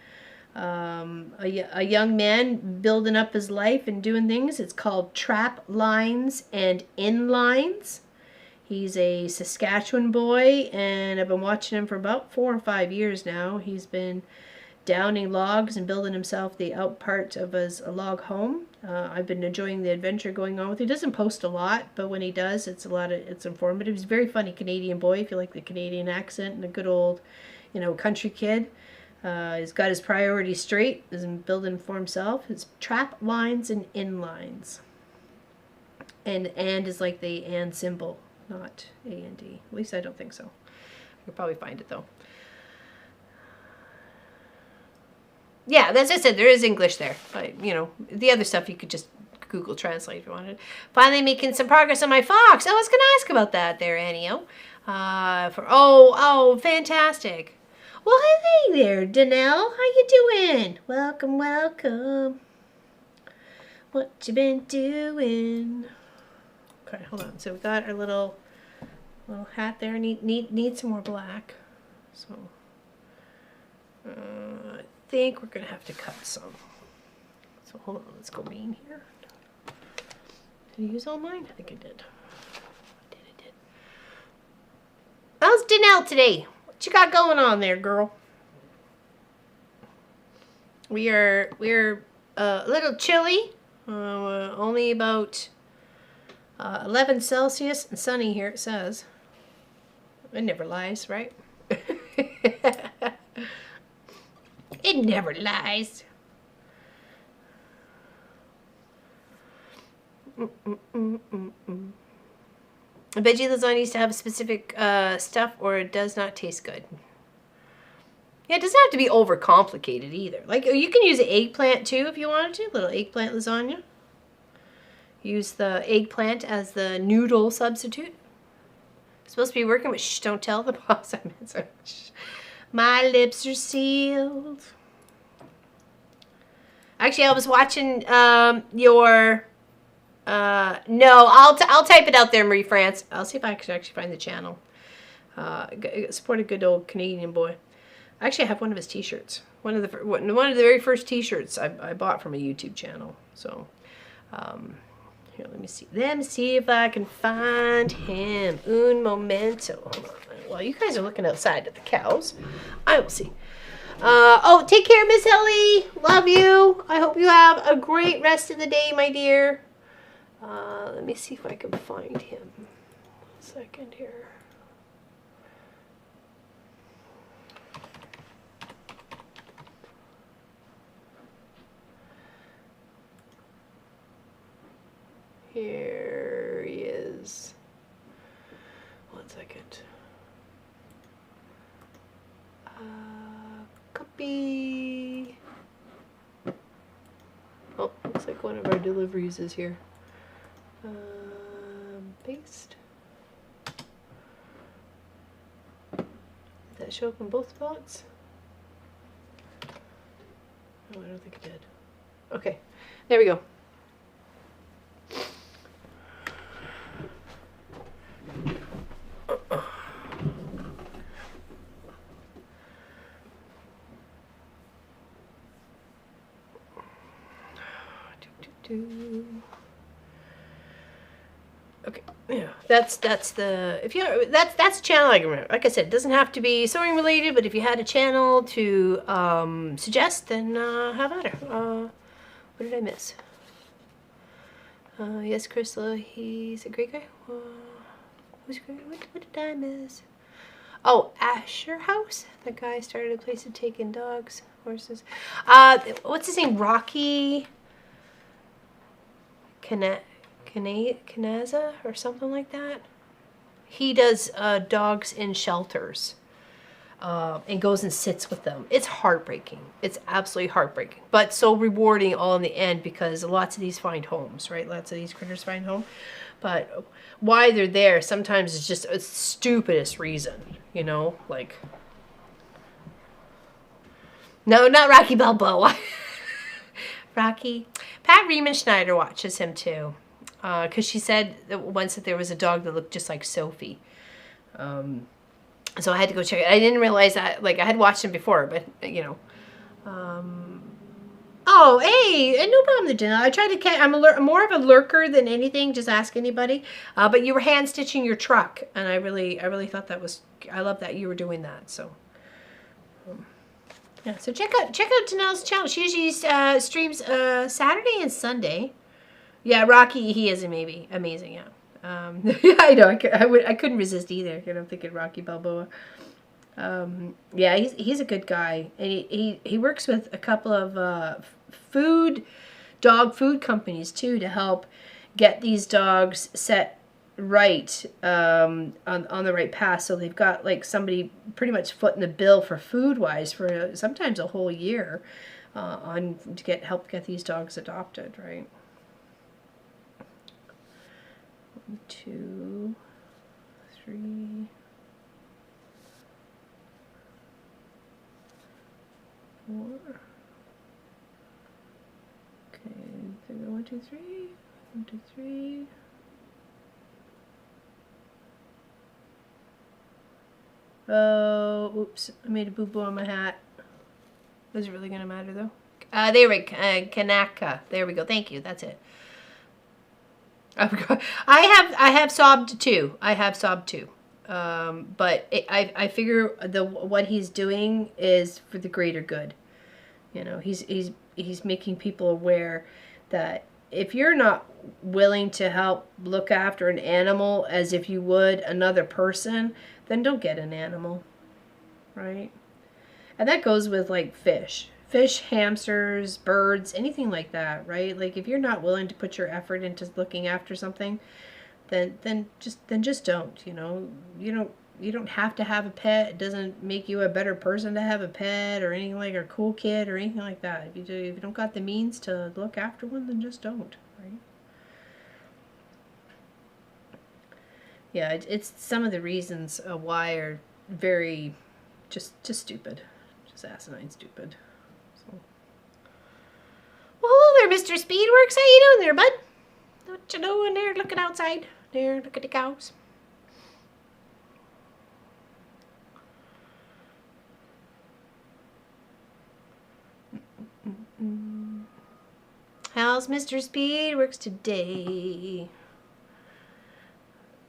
a young man building up his life and doing things, it's called Trap Lines and Inlines. He's a Saskatchewan boy, and I've been watching him for about 4 or 5 years now. He's been downing logs and building himself the out part of his log home. I've been enjoying the adventure going on with him. He doesn't post a lot, but when he does, it's informative. He's a very funny Canadian boy, if you like the Canadian accent, and a good old, you know, country kid. He's got his priorities straight, is building for himself. It's Trap Lines and Inlines. And is like the and symbol, not A-N-D. At least I don't think so. You'll probably find it though. Yeah, as I said, there is English there. But, you know, the other stuff you could just Google Translate if you wanted. Finally making some progress on my fox. I was going to ask about that there, Annie-O. Oh, fantastic. Well, hey there, Danelle. How you doing? Welcome, welcome. What you been doing? Okay, hold on. So we got our little hat there. Need some more black. So I think we're gonna have to cut some. So hold on, let's go mean here. Did I use all mine? I think I did. I did. How's Danelle today? What you got going on there, girl? we're a little chilly. Only about 11 Celsius and sunny here, it says. It never lies, right? It never lies. Veggie lasagna needs to have specific stuff or it does not taste good. Yeah, it doesn't have to be overcomplicated either. Like, you can use eggplant too if you wanted to. Little eggplant lasagna. Use the eggplant as the noodle substitute. It's supposed to be working, but shh, don't tell the boss. My lips are sealed. Actually, I was watching your... no, I'll type it out there, Marie France. I'll see if I can actually find the channel. Support a good old Canadian boy. Actually, I have one of his T-shirts. One of the very first T-shirts I bought from a YouTube channel. So, here, let me see. Let me see if I can find him. Un momento. Hold on. While you guys are looking outside at the cows, I will see. Oh, take care, Miss Ellie. Love you. I hope you have a great rest of the day, my dear. Let me see if I can find him. 1 second here. Here he is. 1 second. Copy. Oh, looks like one of our deliveries is here. Paste. Did that show up in both spots? Oh, I don't think it did. Okay, there we go. Okay, yeah, that's the that's a channel I can remember. Like I said, it doesn't have to be sewing related, but if you had a channel to suggest, then have at her. What did I miss? Yes, Crystal, he's a great guy. Who's great? What did I miss? Oh, Asher House. The guy started a place of taking dogs, horses. What's his name? Rocky Kanaza or something like that. He does dogs in shelters and goes and sits with them. It's heartbreaking. It's absolutely heartbreaking, but so rewarding all in the end because lots of these find homes, right? Lots of these critters find home. But why they're there sometimes is just a stupidest reason, you know? Like, no, not Rocky Balboa. Rocky. Pat Riemenschneider watches him too. Because she said that once that there was a dog that looked just like Sophie. So I had to go check it. I didn't realize that. Like, I had watched him before, but, you know. Oh, hey, no problem, Jenna. I tried to catch... I'm more of a lurker than anything. Just ask anybody. But you were hand stitching your truck, and I really thought that was... I love that you were doing that. So, yeah. So check out Janelle's channel. She usually streams Saturday and Sunday. Yeah, Rocky, he is amazing, yeah. Yeah, I know, I couldn't resist either. I'm thinking Rocky Balboa. Yeah, he's a good guy. And he works with a couple of dog food companies, too, to help get these dogs set right on the right path. So they've got, like, somebody pretty much footing the bill for food-wise for sometimes a whole year to help get these dogs adopted, right? 1, 2, 3. Four. Okay, there we go. 1, 2, 3. 1, 2, 3. Oh, oops! I made a boo-boo on my hat. Is it really gonna matter though? There we go. Kanaka. There we go. Thank you. That's it. I have sobbed too. But I figure what he's doing is for the greater good. You know, he's making people aware that if you're not willing to help look after an animal as if you would another person, then don't get an animal, right? And that goes with like fish, hamsters, birds, anything like that, right? Like if you're not willing to put your effort into looking after something, then just don't, you know. You don't have to have a pet. It doesn't make you a better person to have a pet or anything like, or a cool kid or anything like that. If you don't got the means to look after one, then just don't, right? Yeah, it's some of the reasons why are very just stupid, just asinine stupid. So. Well, hello there, Mr. Speedworks. How you doing there, bud? What you doing there looking outside? There, look at the cows. How's Mr. Speedworks today?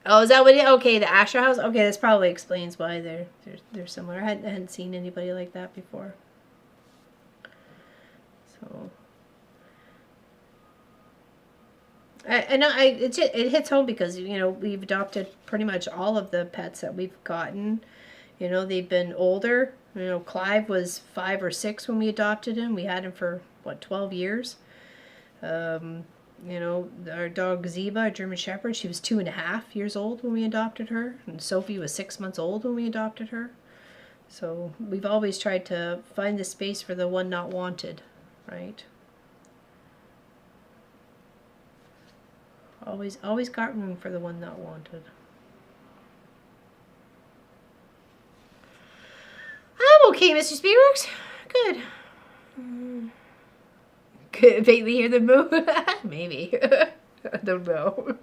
Oh, is that what okay, the Asher House? Okay, this probably explains why they're similar. I hadn't seen anybody like that before. So it hits home because, you know, we've adopted pretty much all of the pets that we've gotten. You know, they've been older. You know, Clive was 5 or 6 when we adopted him. We had him for, what, 12 years? You know, our dog Ziba, a German Shepherd, she was 2.5 years old when we adopted her. And Sophie was 6 months old when we adopted her. So we've always tried to find the space for the one not wanted, right? Always got room for the one not wanted. I'm okay, Mr. Speedworks. Good. Could vaguely hear the moo? Maybe. I don't know.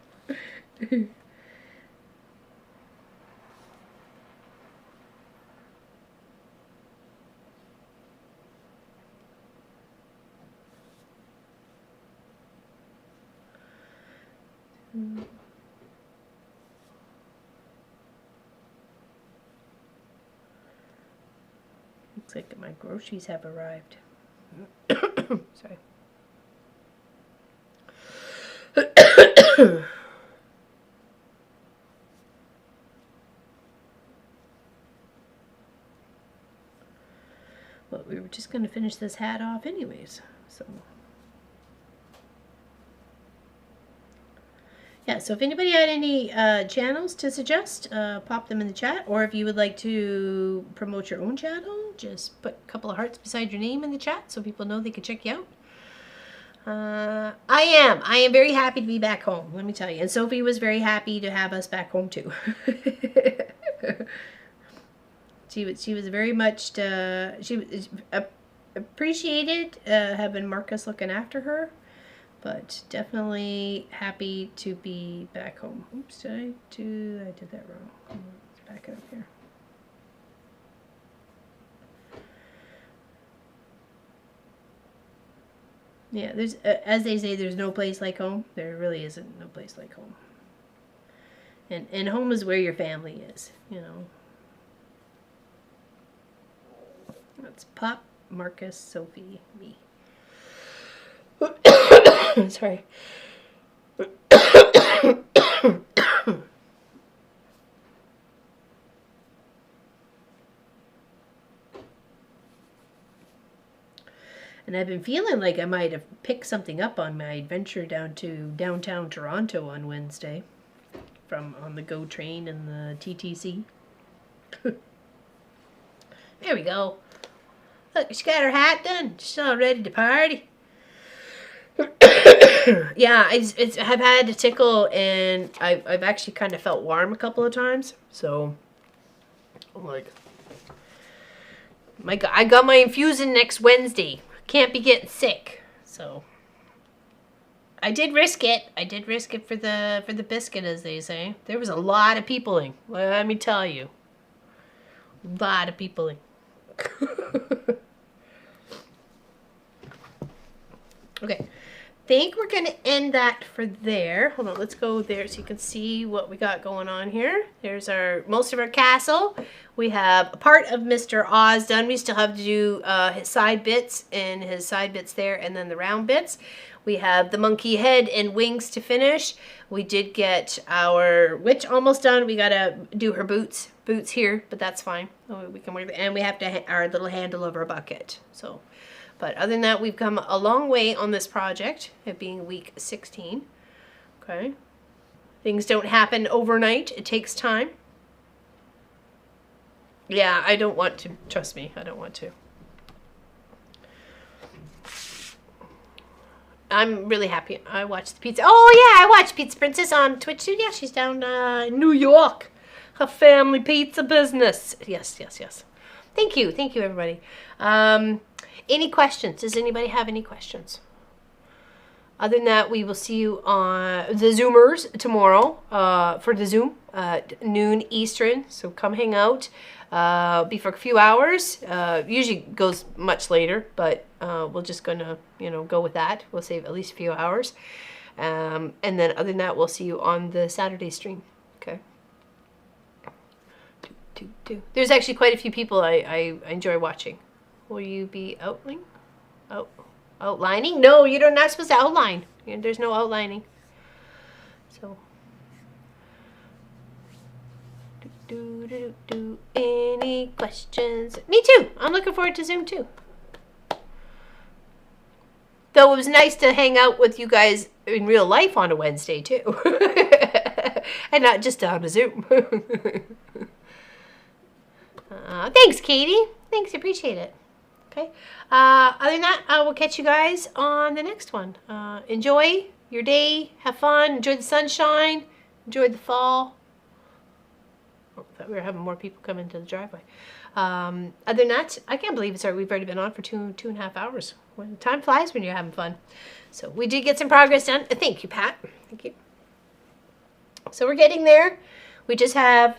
Looks like my groceries have arrived. Sorry. Well, we were just going to finish this hat off anyways, so. Yeah, so if anybody had any channels to suggest, pop them in the chat. Or if you would like to promote your own channel, just put a couple of hearts beside your name in the chat so people know they can check you out. I am very happy to be back home, let me tell you. And Sophie was very happy to have us back home too. She was very much, she was appreciated having Marcus looking after her. But definitely happy to be back home. Oops, I did that wrong. Let's back it up here. Yeah, there's as they say, there's no place like home. There really isn't no place like home. And home is where your family is, you know. That's Pop, Marcus, Sophie, me. Sorry. And I've been feeling like I might have picked something up on my adventure down to downtown Toronto on Wednesday from on the GO train and the TTC. There we go. Look, she got her hat done. She's all ready to party. Yeah, I've had a tickle, and I've actually kind of felt warm a couple of times. So, I'm like, my God, I got my infusion next Wednesday. Can't be getting sick. So, I did risk it. I did risk it for the biscuit, as they say. There was a lot of peopling. Let me tell you, a lot of peopling. Okay. think we're going to end that for there. Hold on, let's go there so you can see what we got going on here. There's most of our castle. We have a part of Mr. Oz done. We still have to do his side bits there, and then the round bits. We have the monkey head and wings to finish. We did get our witch almost done. We got to do her boots here, but that's fine. We can work, and we have to our little handle of our bucket. So, but other than that, we've come a long way on this project, it being week 16. Okay. Things don't happen overnight. It takes time. Yeah, I don't want to. Trust me, I don't want to. I'm really happy. I watched the pizza. Oh, yeah, I watched Pizza Princess on Twitch too. Yeah, she's down in New York. Her family pizza business. Yes, yes, yes. Thank you. Thank you, everybody. Any questions? Does anybody have any questions? Other than that, we will see you on the Zoomers tomorrow for the Zoom at noon Eastern. So come hang out. Be for a few hours. Usually goes much later, but we're just gonna, go with that. We'll save at least a few hours. And then other than that, we'll see you on the Saturday stream. Okay. There's actually quite a few people I enjoy watching. Will you be outlining? No, you're not supposed to outline. There's no outlining. So. Any questions? Me too. I'm looking forward to Zoom too. Though it was nice to hang out with you guys in real life on a Wednesday too. And not just on a Zoom. Thanks, Katie. Thanks, appreciate it. Okay. Other than that, I will catch you guys on the next one. Enjoy your day. Have fun. Enjoy the sunshine. Enjoy the fall. I thought we were having more people come into the driveway. Other than that, I can't believe we've already been on for two and a half hours. Time flies when you're having fun. So we did get some progress done. Thank you, Pat. Thank you. So we're getting there. We just have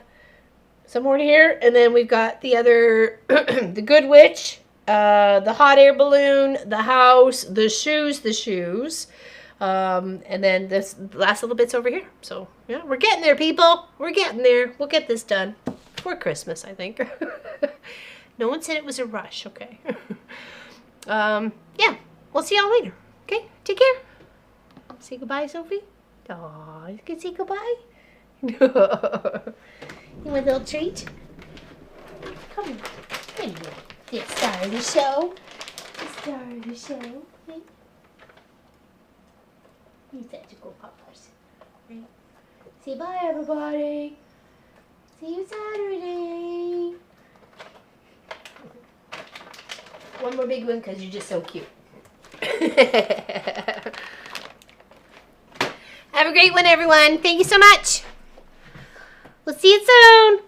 some more here, and then we've got the other, the Good Witch, the hot air balloon, the house, the shoes. And then this last little bits over here. So yeah, we're getting there, people. We're getting there. We'll get this done before Christmas, I think. No one said it was a rush. Okay. Yeah, we'll see y'all later. Okay, take care. Say goodbye, Sophie. Aw, you can say goodbye. You want a little treat? Come on. Come here. The star of the show. The star of the show. Okay. You said to go poppers. Right? Say bye, everybody. See you Saturday. One more big one because you're just so cute. Have a great one, everyone. Thank you so much. We'll see you soon.